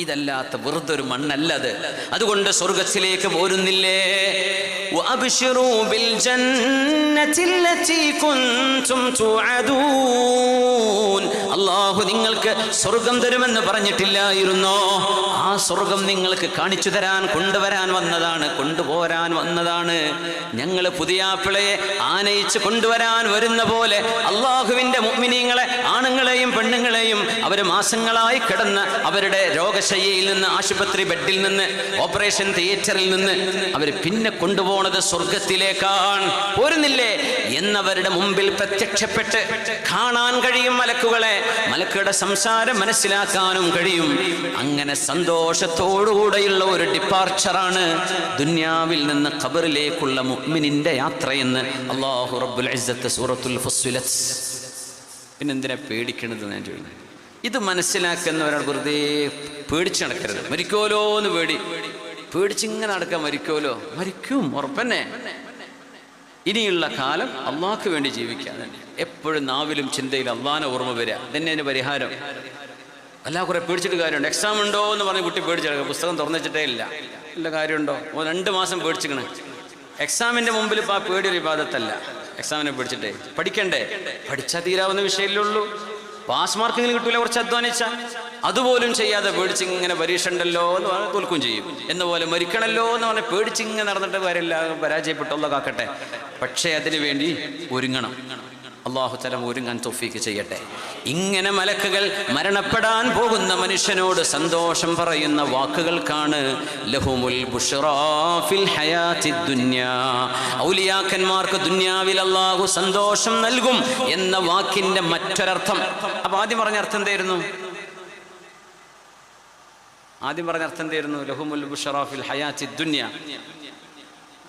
ഇതല്ലാത്ത വെറുതെ ഒരു മണ്ണല്ലത്. അതുകൊണ്ട് സ്വർഗത്തിലേക്ക് പോരുന്നില്ലേ. വഅബ്ശിറൂ ബിൽ ജന്നത്തി ലത്തി കുൻതും തുഅദൂൻ. അല്ലാഹു നിങ്ങൾക്ക് സ്വർഗം തരുമെന്ന് പറഞ്ഞിട്ടില്ലായിരുന്നോ? ആ സ്വർഗം നിങ്ങൾക്ക് കാണിച്ചു തരാൻ കൊണ്ടുവരാൻ വന്നതാണ്, കൊണ്ടുപോരാൻ വന്നതാണ്. ഞങ്ങൾ പുതിയാപ്പിളയെ ആനയിച്ച് കൊണ്ടുവരാൻ വരുന്ന പോലെ അല്ലാഹുവിൻ്റെ മുഅ്മിനീങ്ങളെ, ആണുങ്ങളെയും പെണ്ണുങ്ങളെയും അവർ മാസങ്ങളായി കിടന്ന അവരുടെ രോഗശയ്യയിൽ നിന്ന്, ആശുപത്രി ബെഡിൽ നിന്ന്, ഓപ്പറേഷൻ തിയേറ്ററിൽ നിന്ന് അവർ പിന്നെ കൊണ്ടുപോകുന്നത് സ്വർഗത്തിലേക്കാണ്. പോരുന്നില്ലേ എന്നവരുടെ മുമ്പിൽ പ്രത്യക്ഷപ്പെട്ട് കാണാൻ കഴിയും മലക്കുകളെ. മലക്കുകളുടെ സംസാരം മനസ്സിലാക്കാനും കഴിയും. അങ്ങനെ സന്തോഷത്തോടുകൂടെയുള്ള ഒരു ഡിപ്പാർച്ചറാണ് ദുനിയാവിൽ നിന്ന് ഖബറിലേക്കുള്ള മുഅ്മിനിന്റെ യാത്രയെന്ന് അല്ലാഹു റബ്ബുൽ ഇസ്സത്ത് സൂറത്തുൽ ഫുസ്സിലത്ത്. പിന്നെന്തിനാ പേടിക്കണത് ഞാൻ ചോദിക്കുന്നത്? ഇത് മനസ്സിലാക്കുന്നവരാൾ വെറുതെ പേടിച്ച് നടക്കരുത്. മരിക്കോലോ എന്ന് പേടിച്ചിങ്ങനെ നടക്കാൻ, മരിക്കോലോ, മരിക്കും ഉറപ്പന്നെ. ഇനിയുള്ള കാലം അള്ളാഹ്ക്ക് വേണ്ടി ജീവിക്കാൻ തന്നെ എപ്പോഴും നാവിലും ചിന്തയിൽ അള്ളാഹിനെ ഓർമ്മ വരിക. തന്നെ അതിന് പരിഹാരം. അല്ലാതെ കുറെ പേടിച്ചിട്ട് കാര്യമുണ്ട്. എക്സാം ഉണ്ടോ എന്ന് പറഞ്ഞ് കുട്ടി പേടിച്ചെടുക്കുക, പുസ്തകം തുറന്നിച്ചിട്ടേ ഇല്ല. നല്ല കാര്യമുണ്ടോ? 2 മാസം പേടിച്ചിക്കണേ. എക്സാമിൻ്റെ മുമ്പിൽ ഇപ്പോൾ ആ പേടി ഒരു ഇബാദത്തല്ല. എക്സാമിനെ പേടിച്ചിട്ടേ പഠിക്കണ്ടേ, പഠിച്ചാൽ തീരാവുന്ന വിഷയമല്ലുള്ളൂ. പാസ് മാർക്കെങ്കിലും കിട്ടൂല കുറച്ച് അധ്വാനിച്ച. അതുപോലും ചെയ്യാതെ പേടിച്ചിങ്ങനെ പരീക്ഷ ഉണ്ടല്ലോ എന്ന് പറഞ്ഞാൽ തോൽക്കും ചെയ്യും. എന്നപോലെ മരിക്കണല്ലോ എന്ന് പറഞ്ഞാൽ പേടിച്ചിങ്ങനെ നടന്നിട്ട് കാര്യമില്ല, പരാജയപ്പെട്ടുള്ള കാക്കട്ടെ. പക്ഷേ അതിനു വേണ്ടി ഒരുങ്ങണം. അല്ലാഹു തആല ഒരുങ്ങാൻ തൗഫീക്ക് ചെയ്യട്ടെ. ഇങ്ങനെ മലക്കുകൾ മരണപ്പെടാൻ പോകുന്ന മനുഷ്യനോട് സന്തോഷം പറയുന്ന വാക്കുകൾക്കാണ് ലഹുമുൽ ബുശ്റാ ഫിൽ ഹയാത്തിദ് ദുനിയാ. ഔലിയാക്കന്മാർക്ക് ദുനിയാവിൽ അല്ലാഹു സന്തോഷം നൽകും എന്ന വാക്കിന്റെ മറ്റൊരർത്ഥം. അപ്പൊ ആദ്യം പറഞ്ഞ അർത്ഥം എന്തായിരുന്നു? ലഹുമുൽ ബുശ്റാ ഫിൽ ഹയാത്തിദ് ദുനിയാ.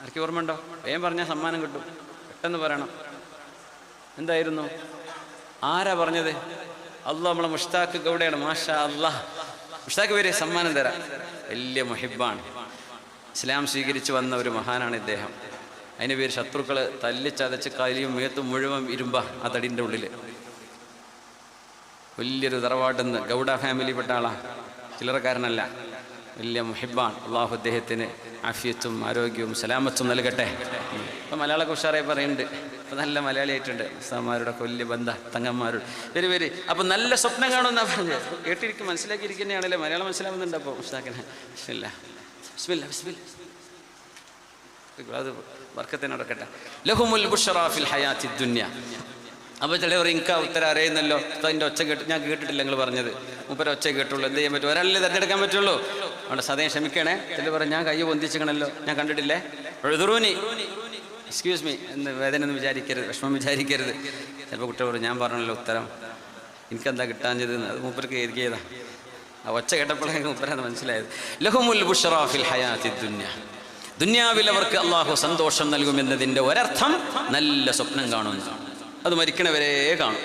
ആർക്ക് ഓർമ്മയുണ്ടോ? വേഗം പറഞ്ഞാൽ സമ്മാനം കിട്ടും. പെട്ടെന്ന് പറയണം. എന്തായിരുന്നു? ആരാ പറഞ്ഞത്? അള്ളാഹ് നമ്മളെ മുഷ്താഖ് ഗൗഡയാണ്. മാഷാ അല്ലാഹ്. മുഷ്താഖ് പേര് സമ്മാനം തരാം. വലിയ മുഹിബാണ്. ഇസ്ലാം സ്വീകരിച്ചു വന്ന ഒരു മഹാനാണ് ഇദ്ദേഹം. അതിൻ്റെ പേര് ശത്രുക്കൾ തല്ലിച്ചതച്ച് കലിയും മേത്തും മുഴുവൻ ഇരുമ്പ ആ തടിൻ്റെ ഉള്ളിൽ. വലിയൊരു തറവാട്ടിന്ന് ഗൗഡ ഫാമിലിപ്പെട്ട ആളാണ്, ചില്ലറക്കാരനല്ല. വലിയ മുഹിബാണ്. അള്ളാഹു അദ്ദേഹത്തിന് ആഫിയത്തും ആരോഗ്യവും സലാമത്തും നൽകട്ടെ. ഇപ്പം മലയാളമൊക്കെ ഉഷാറായി പറയുന്നുണ്ട്. ഇപ്പം നല്ല മലയാളിയായിട്ടുണ്ട്. ഉസ്താദന്മാരുടെ വലിയ ബന്ധ തങ്ങന്മാരോട് വരി. അപ്പം നല്ല സ്വപ്നം കാണുമെന്നാണ് പറഞ്ഞത്. കേട്ടിരിക്കും, മനസ്സിലാക്കിയിരിക്കുന്നതാണല്ലേ. മലയാളം മനസ്സിലാവുന്നുണ്ട്. അപ്പോൾ ഉസ്താദിനെ ബിസ്മില്ലാ ബിസ്മില്ലാ ബിസ്മില്ലാ, അത് ബർക്കത്തിന് നടക്കട്ടെ. ലഹുമുൽ ബുശ്റാ ഫിൽ ഹയാത്തിദ് ദുനിയ. അപ്പോൾ ചിലവർ എനിക്ക് ഉത്തരം അറിയുന്നല്ലോ, അതിൻ്റെ ഒച്ച കേട്ട് ഞാൻ കേട്ടിട്ടില്ല നിങ്ങൾ പറഞ്ഞത്, മൂപ്പര ഒച്ച കേട്ടുള്ളൂ, എന്ത് ചെയ്യാൻ പറ്റും, ഒരാളല്ലേ തിരഞ്ഞെടുക്കാൻ പറ്റുള്ളൂ. അവിടെ സദയം ക്ഷമിക്കണേ. ചില പറയും ഞാൻ കൈ പൊന്തിച്ചിക്കണല്ലോ, ഞാൻ കണ്ടിട്ടില്ലേ, എഴുതുറൂനി എക്സ്ക്യൂസ് മീ എന്ന് വേദനയൊന്നും വിചാരിക്കരുത്, വിഷമം വിചാരിക്കരുത്. ചിലപ്പോൾ കുട്ടികൾ പറയും ഞാൻ പറഞ്ഞല്ലോ ഉത്തരം, എനിക്കെന്താ കിട്ടാഞ്ഞത്, അത് മൂപ്പർക്ക് എഴുതിയതാ. ആ ഒച്ച കേട്ടപ്പോഴേ മൂപ്പരത് മനസ്സിലായത്. ലഹുമുൽ ബുശ്റാ ഫിൽ ഹയാത്തി ദുനിയ, ദുനിയാവിൽ അവർക്ക് അള്ളാഹു സന്തോഷം നൽകുമെന്നതിൻ്റെ ഒരർത്ഥം നല്ല സ്വപ്നം കാണുന്നു, അത് മരിക്കണവരെ കാണും.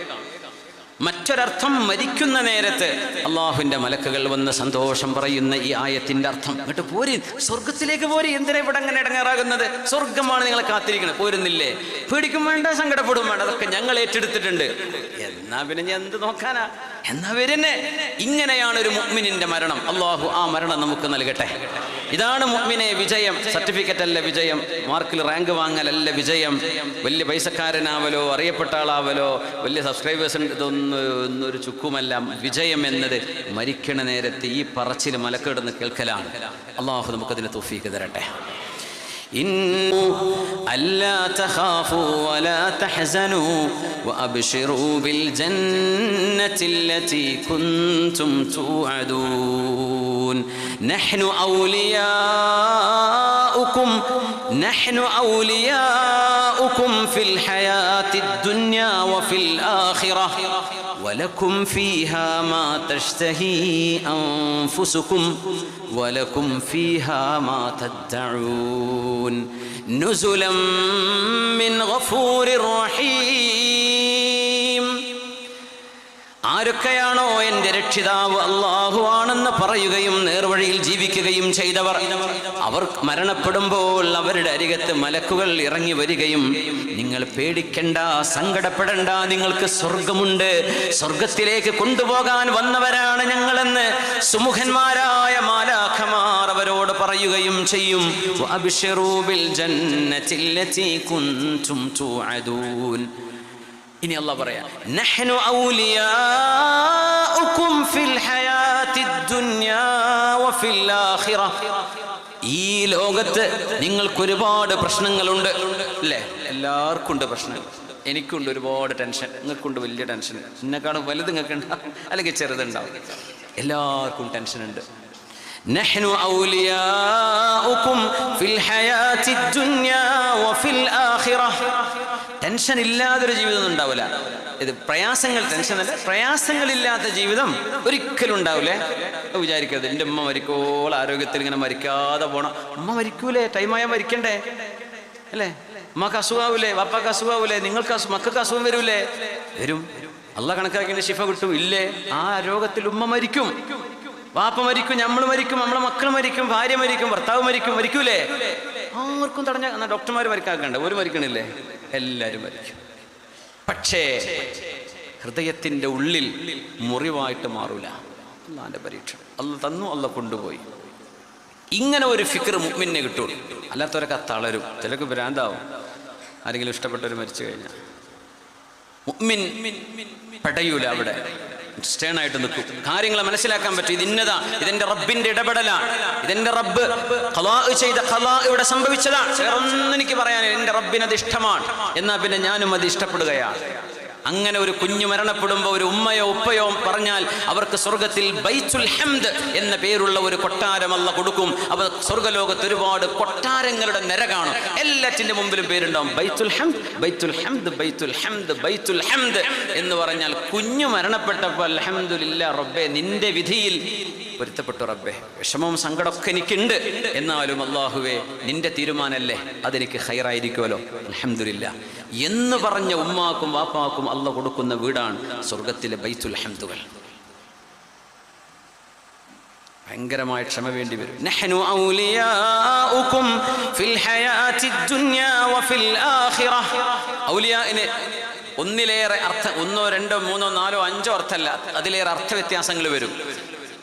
മറ്റൊരർത്ഥം മരിക്കുന്ന നേരത്ത് അള്ളാഹുവിൻ്റെ മലക്കുകൾ വന്ന് സന്തോഷം പറയുന്ന ഈ ആയത്തിൻ്റെ അർത്ഥം. എന്നിട്ട് പോരി, സ്വർഗത്തിലേക്ക് പോരി, എന്തിനാ ഇവിടെ അങ്ങനെ ഇടങ്ങേറാകുന്നത്, സ്വർഗമാണ് നിങ്ങളെ കാത്തിരിക്കുന്നത്, പോരുന്നില്ലേ, പേടിക്കും വേണ്ട, സങ്കടപ്പെടും വേണ്ട, അതൊക്കെ ഞങ്ങൾ ഏറ്റെടുത്തിട്ടുണ്ട്. എന്നാ പിന്നെ ഞാൻ എന്ത് നോക്കാനാ, എന്നാ വരുന്നേ. ഇങ്ങനെയാണ് ഒരു മുഅ്മിനിന്റെ മരണം. അള്ളാഹു ആ മരണം നമുക്ക് നൽകട്ടെ. ഇതാണ് മുഅ്മിനെ വിജയം. സർട്ടിഫിക്കറ്റ് അല്ല വിജയം, മാർക്കിൽ റാങ്ക് വാങ്ങലല്ല വിജയം, വലിയ പൈസക്കാരനാവലോ അറിയപ്പെട്ട ആളാവലോ വലിയ സബ്സ്ക്രൈബേഴ്സ് ഇതൊന്നൊരു ചുക്കുമല്ല. വിജയം എന്നത് മരിക്കണ നേരത്ത് ഈ പറച്ചിൽ മലക്കിടുന്ന് കേൾക്കലാണ്. അള്ളാഹു നമുക്കതിന് തൗഫീഖ് തരട്ടെ. ألا تخافوا ولا تحزنوا وأبشروا بالجنة التي كنتم توعدون نحن أولياؤكم في الحياة الدنيا وفي الآخرة ولكم فيها ما تشتهي أنفسكم ولكم فيها ما تدعون نزلا من غفور رحيم. ആരൊക്കെയാണോ എൻ്റെ രക്ഷിതാവ് അല്ലാഹു ആണെന്ന് പറയുകയും നേർവഴിയിൽ ജീവിക്കുകയും ചെയ്തവർ, അവർ മരണപ്പെടുമ്പോൾ അവരുടെ അരികത്ത് മലക്കുകൾ ഇറങ്ങി വരികയും നിങ്ങൾ പേടിക്കണ്ട, സങ്കടപ്പെടണ്ട, നിങ്ങൾക്ക് സ്വർഗമുണ്ട്, സ്വർഗത്തിലേക്ക് കൊണ്ടുപോകാൻ വന്നവരാണ് ഞങ്ങളെന്ന് സുമുഖന്മാരായ മാലാഖമാർ അവരോട് പറയുകയും ചെയ്യും. വഅബ്ശിറൂ ബിൽ ജന്നത്തില്ലതി കുൻതും തുഅദൂൻ. ഇനി അല്ലാഹ് പറയാ, നഹ്നു ഔലിയാഉകും ഫിൽ ഹയാത്തിദ് ദുനിയാ വഫിൽ ആഖിറ. ഈ ലോകത്ത് നിങ്ങൾക്ക് ഒരുപാട് പ്രശ്നങ്ങളുണ്ട് അല്ലേ? എല്ലാവർക്കും ഉണ്ട് പ്രശ്നങ്ങൾ. എനിക്കുണ്ട് ഒരുപാട് ടെൻഷൻ, നിങ്ങൾക്കുണ്ട് വലിയ ടെൻഷൻ, എന്നെക്കാളും വലുത് നിങ്ങൾക്ക് ഉണ്ടാവും അല്ലെങ്കിൽ ചെറുതുണ്ടാവും. എല്ലാവർക്കും ടെൻഷൻ ഉണ്ട്. നഹ്നു ഔലിയാഉകും ഫിൽ ഹയാത്തിദ് ദുനിയാ വഫിൽ ആഖിറ. ടെൻഷൻ ഇല്ലാതൊരു ജീവിതം ഉണ്ടാവില്ല. ഇത് പ്രയാസങ്ങൾ, ടെൻഷനല്ല, പ്രയാസങ്ങളില്ലാത്ത ജീവിതം ഒരിക്കലും ഉണ്ടാവില്ലേ. വിചാരിക്കരുത് എൻ്റെ ഉമ്മ മരിക്കോൾ ആരോഗ്യത്തിൽ ഇങ്ങനെ മരിക്കാതെ പോണം. ഉമ്മ മരിക്കൂലേ, ടൈമായാൽ മരിക്കണ്ടേ അല്ലേ? ഉമ്മക്ക് അസുഖാവൂലേ, വാപ്പാക്ക് അസുഖാവൂലേ, നിങ്ങൾക്ക് മക്കൾക്ക് അസുഖം വരൂലേ? വരും. അള്ളാഹ് കണക്കാക്കിൻ്റെ ശിഫ കിട്ടും ഇല്ലേ? ആ രോഗത്തിൽ ഉമ്മ മരിക്കും, വാപ്പ മരിക്കും, നമ്മൾ മരിക്കും, നമ്മളെ മക്കൾ മരിക്കും, ഭാര്യ മരിക്കും, ഭർത്താവ് മരിക്കും. മരിക്കൂലേ? ആർക്കും തടഞ്ഞ ഡോക്ടർമാർ മരിക്കാക്കണ്ട, ഒരു മരിക്കണില്ലേ? എല്ലാവരും മരിക്കും. പക്ഷേ ഹൃദയത്തിൻ്റെ ഉള്ളിൽ മുറിവായിട്ട് മാറൂല. അള്ളാന്റെ പരീക്ഷ അള്ളാഹ് തന്നു, അള്ളാഹ് കൊണ്ടുപോയി. ഇങ്ങനെ ഒരു ഫിക്ർ മുഅ്മിനെ കിട്ടുള്ളൂ. അല്ലാത്തവരൊക്കെ തളരും, ചിലർക്ക് ഭ്രാന്താവും. ആരെങ്കിലും ഇഷ്ടപ്പെട്ടവർ മരിച്ചു കഴിഞ്ഞാൽ മുഅ്മിൻ പടയൂല, അവിടെ സ്റ്റേണായിട്ട് നിൽക്കും. കാര്യങ്ങളെ മനസ്സിലാക്കാൻ പറ്റും. ഇത് ഇന്നതാ, ഇതെന്റെ റബ്ബിന്റെ ഇടപെടലാണ്, ഇതെന്റെ റബ്ബ് ഖളാ ചെയ്ത ഖളാ ഇവിടെ സംഭവിച്ചതാണ്, വേറൊന്നും എനിക്ക് പറയാനില്ല, എന്റെ റബ്ബിനത് ഇഷ്ടമാണ്, എന്നാൽ പിന്നെ ഞാനും അത് ഇഷ്ടപ്പെടുകയാണ്. അങ്ങനെ ഒരു കുഞ്ഞു മരണപ്പെടുമ്പോൾ ഒരു ഉമ്മയോ ഉപ്പയോ പറഞ്ഞാൽ അവർക്ക് സ്വർഗത്തിൽ ബൈത്തുൽ ഹംദ് എന്ന പേരുള്ള ഒരു കൊട്ടാരം അല്ലാഹ് കൊടുക്കും. അവർ സ്വർഗലോകത്ത് ഒരുപാട് കൊട്ടാരങ്ങളുടെ നിര കാണും. എല്ലാറ്റിന്റെ മുമ്പിലും പേരുണ്ടാവും ബൈത്തുൽ ഹംദ്, ബൈത്തുൽ ഹംദ്, ബൈത്തുൽ ഹംദ്, ബൈത്തുൽ ഹംദ് എന്ന് പറഞ്ഞാൽ കുഞ്ഞു മരണപ്പെട്ടപ്പോൾ അൽഹംദുലില്ലാ റബ്ബേ നിന്റെ വിധിയിൽ പൊരുത്തപ്പെട്ടു റബ്ബേ, വിഷമവും സങ്കടമൊക്കെ എനിക്കുണ്ട്, എന്നാലും അല്ലാഹുവേ നിന്റെ തീരുമാനമല്ലേ, അതെനിക്ക് ഖൈറായിരിക്കുമല്ലോ, അൽഹംദുലില്ലാ എന്ന് പറഞ്ഞ ഉമ്മാക്കും വാപ്പാക്കും അല്ലാഹ് കൊടുക്കുന്ന വീടാണ് സ്വർഗത്തിലെ ബൈത്തുൽ ഹംദുകൾ. ഭയങ്കരമായ ക്ഷമ വേണ്ടി വരും. നഹ്നു ഔലിയാഉകും ഫിൽ ഹയാത്തിദ് ദുനിയാ വഫിൽ ആഖിറ. ഔലിയാഇനെ ഒന്നിലേറെ അർത്ഥം, ഒന്നോ രണ്ടോ മൂന്നോ നാലോ അഞ്ചോ അർത്ഥമല്ല, അതിലേറെ അർത്ഥ വ്യത്യാസങ്ങൾ വരും.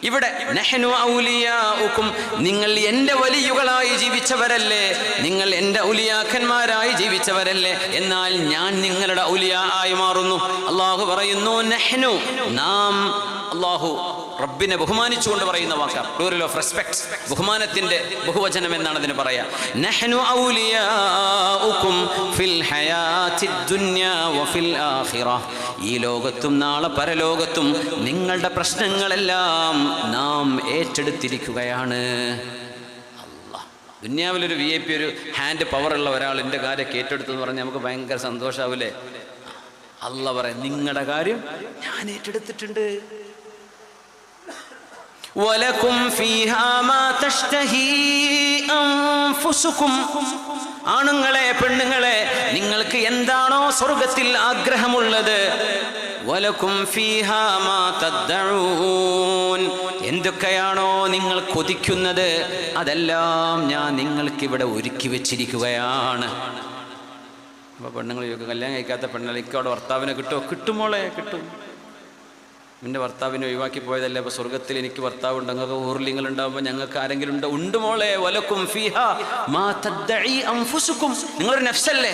ഇവിടെ നഹ്നു ഔലിയാഉകും, നിങ്ങൾ എൻ്റെ വലിയുകളായി ജീവിച്ചവരല്ലേ, നിങ്ങൾ എൻ്റെ ഔലിയാക്കന്മാരായി ജീവിച്ചവരല്ലേ, എന്നാൽ ഞാൻ നിങ്ങളുടെ ഔലിയാ ആയി മാറുന്നു. അള്ളാഹു പറയുന്നു നഹ്നു, നാം, അള്ളാഹു റബ്ബിനെ ബഹുമാനിച്ചുകൊണ്ട് പറയുന്ന വാക്കാണ്. പ്ലൂറൽ ഓഫ് റെസ്പെക്ട്, ബഹുമാനത്തിന്റെ ബഹുവചനം എന്നാണ് അതിന് പറയാ. നഹ്നു ഔലിയാഉകും ഫിൽ ഹയാത്തിദ് ദുനിയാ വഫിൽ ആഖിറ. ഈ ലോകത്തും നാളെ പരലോകത്തും നിങ്ങളുടെ പ്രശ്നങ്ങളെല്ലാം നാം ഏറ്റെടുത്തിരിക്കുകയാണ്. ദുനിയാവിലൊരു VIP ഒരു ഹാൻഡ് പവറുള്ള ഒരാൾ എൻ്റെ കാര്യം ഏറ്റെടുത്തെന്ന് പറഞ്ഞാൽ നമുക്ക് ഭയങ്കര സന്തോഷമാവില്ലേ? അള്ളാഹ് പറയാം, നിങ്ങളുടെ കാര്യം ഞാൻ ഏറ്റെടുത്തിട്ടുണ്ട്. വലകും ഫീഹാ മാ തഷ്തഹി അൻഫുസുകും. ആണുങ്ങളെ പെണ്ണുങ്ങളെ, നിങ്ങൾക്ക് എന്താണോ സ്വർഗത്തിൽ ആഗ്രഹമുള്ളത്, വലകും ഫീഹാ മാ തദ്ദഊൻ. എന്തൊക്കെയാണോ നിങ്ങൾ കൊതിക്കുന്നത് അതെല്ലാം ഞാൻ നിങ്ങൾക്കിവിടെ ഒരുക്കി വെച്ചിരിക്കുകയാണ്. അപ്പോൾ പെണ്ണുങ്ങൾ ചോദിക്കും, കല്യാണം കഴിക്കാത്ത പെണ്ണുങ്ങൾ എനിക്ക് അവിടെ ഭർത്താവിനെ കിട്ടുമോ? കിട്ടുമോളെ, കിട്ടും. എൻ്റെ ഭർത്താവിനെ ഒഴിവാക്കി പോയതല്ലേ, അപ്പോൾ സ്വർഗത്തിൽ എനിക്ക് ഭർത്താവ് ഉണ്ട്, നിങ്ങൾക്ക് ഊർലിങ്ങൾ ഉണ്ടാകുമ്പോൾ ഞങ്ങൾക്ക് ആരെങ്കിലും ഉണ്ടോ? ഉണ്ട് മോളെ. വലക്കും ഫീഹാ മാ തദ്ദഈ അൻഫുസുകും. നിങ്ങളൊരു നഫ്സല്ലേ,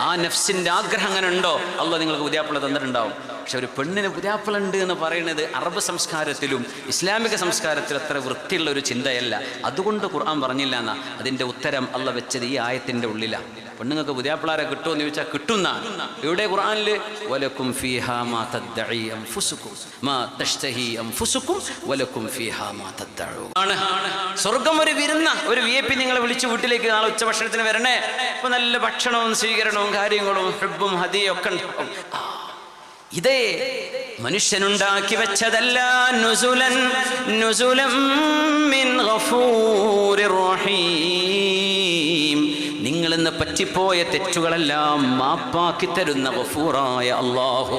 ആ നഫ്സിൻ്റെ ആഗ്രഹം അങ്ങനെ ഉണ്ടോ? അള്ളാഹ് നിങ്ങൾക്ക് പുതിയാപ്പിള തന്നിട്ടുണ്ടാവും. പക്ഷെ ഒരു പെണ്ണിന് പുതിയാപ്പിളുണ്ട് എന്ന് പറയുന്നത് അറബ് സംസ്കാരത്തിലും ഇസ്ലാമിക സംസ്കാരത്തിലും അത്ര വൃത്തിയുള്ള ഒരു ചിന്തയല്ല. അതുകൊണ്ട് ഖുർആൻ പറഞ്ഞില്ല എന്നാ. അതിൻ്റെ ഉത്തരം അള്ളാഹ് വെച്ചത് ഈ ആയത്തിൻ്റെ ഉള്ളിലാണ്. പെണ്ണുങ്ങൾക്ക് പുതിയാപ്പിളാരെ കിട്ടുമെന്ന് ചോദിച്ചാൽ കിട്ടുന്നാണ്. ഇവിടെ ഖുർആനിൽ വലക്കും ഫീഹാ മാ തദ്ദഈ അൻഫുസുകും മാ തഷ്തഹി അൻഫുസുകും വലക്കും ഫീഹാ മാ തദ്ദഊൻ. സ്വർഗം ഒരു വിരുന്ന, ഒരു VIP നിങ്ങളെ വിളിച്ച് വീട്ടിലേക്ക് നാളെ ഉച്ചഭക്ഷണത്തിന് വരണേ. ഇപ്പൊ നല്ല ഭക്ഷണവും സ്വീകരണവും കാര്യങ്ങളും ഹുബ്ബും ഹദിയയും ഒക്കെ ഉണ്ടാവും. ഇതേ മനുഷ്യനുണ്ടാക്കി വെച്ചതല്ല. നുസുലൻ മിൻ ഗഫൂരിർ റഹീം. നിങ്ങളിന്ന് പറ്റിപ്പോയ തെറ്റുകളെല്ലാം മാപ്പാക്കി തരുന്ന ഗഫൂറായ അല്ലാഹു,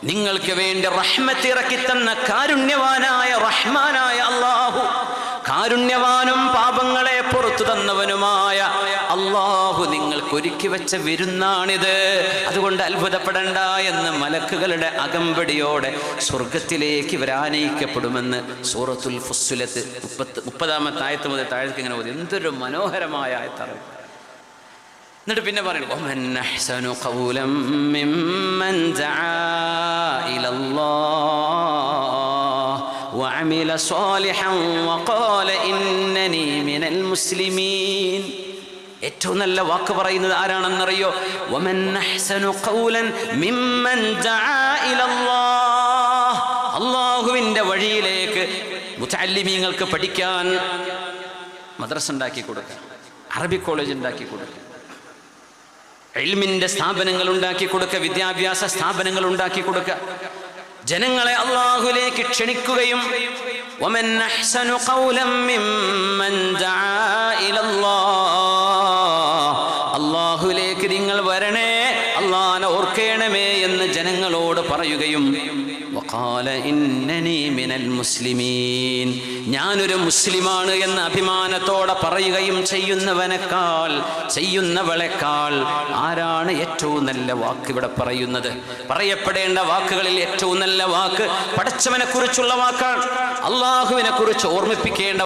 നിങ്ങൾക്ക് വേണ്ടി റഹ്മത്ത് ഇറക്കി തന്ന കാരുണ്യവാനായ റഹ്മാനായ അല്ലാഹു, കാരുണ്യവാനും പാപങ്ങളെ പുറത്തു തന്നവനുമായ അല്ലാഹു നിങ്ങൾക്ക് ഒരുക്കി വെച്ച വിരുന്നാണിത്. അതുകൊണ്ട് അത്ഭുതപ്പെടണ്ട എന്ന് മലക്കുകളുടെ അകമ്പടിയോടെ സ്വർഗത്തിലേക്ക് ഇവരാനയിക്കപ്പെടുമെന്ന് സൂറത്തുൽ ഫുസ്സിലത്ത് 30-ാമത്തെ ആയത്ത് മുതൽ താഴേക്ക് ഇങ്ങനെ ഓതി. എന്തൊരു മനോഹരമായ ആയത്താണ്. എന്നിട്ട് പിന്നെ പറയുന്നു, വമൻ അഹ്സനു ഖൗലൻ മിമ്മൻ ദആ ഇലല്ലാഹ് വഅമില സ്വാലിഹൻ വഖാല ഇന്നനി മിനൽ മുസ്ലിമീൻ. ഏറ്റവും നല്ല വാക്ക് പറയുന്നത് ആരാണെന്നറിയോ? വമൻ അഹ്സനു ഖൗലൻ മിമ്മൻ ദആ ഇലല്ലാഹ്. അല്ലാഹുവിൻ്റെ വഴിയിലേക്ക് മുതഅല്ലിമീങ്ങൾക്ക് പഠിക്കാൻ മദ്രസ ഉണ്ടാക്കി കൊടുക്കുക, അറബി കോളേജ് ഉണ്ടാക്കി കൊടുക്കുക, ഇൽമിന്റെ സ്ഥാപനങ്ങൾ ഉണ്ടാക്കി കൊടുക്കുക, വിദ്യാഭ്യാസ സ്ഥാപനങ്ങൾ ഉണ്ടാക്കി കൊടുക്കുക, ജനങ്ങളെ അല്ലാഹുവിലേക്ക് ക്ഷണിക്കുകയും വമൻ അഹ്സനു ഖൗലൻ മിമ്മൻ ദആ ഇലല്ലാഹ്, അല്ലാഹുവിലേക്ക് നിങ്ങൾ വരണേ, അല്ലാഹനെ ഓർക്കണമേ എന്ന് ജനങ്ങളോട് പറയുകയും വഖാല ഇന്നനി മിനൽ മുസ്ലിമീൻ, ഞാനൊരു മുസ്ലിമാണ് എന്ന അഭിമാനത്തോടെ പറയുകയും ചെയ്യുന്നവളെക്കാൾ ആരാണ് ഏറ്റവും നല്ല വാക്ക് ഇവിടെ പറയുന്നത്? പറയപ്പെടേണ്ട വാക്കുകളിൽ ഏറ്റവും നല്ല വാക്ക് പടച്ചവനെ കുറിച്ചുള്ള വാക്കാണ്. അല്ലാഹുവിനെ കുറിച്ച് ഓർമ്മിപ്പിക്കേണ്ട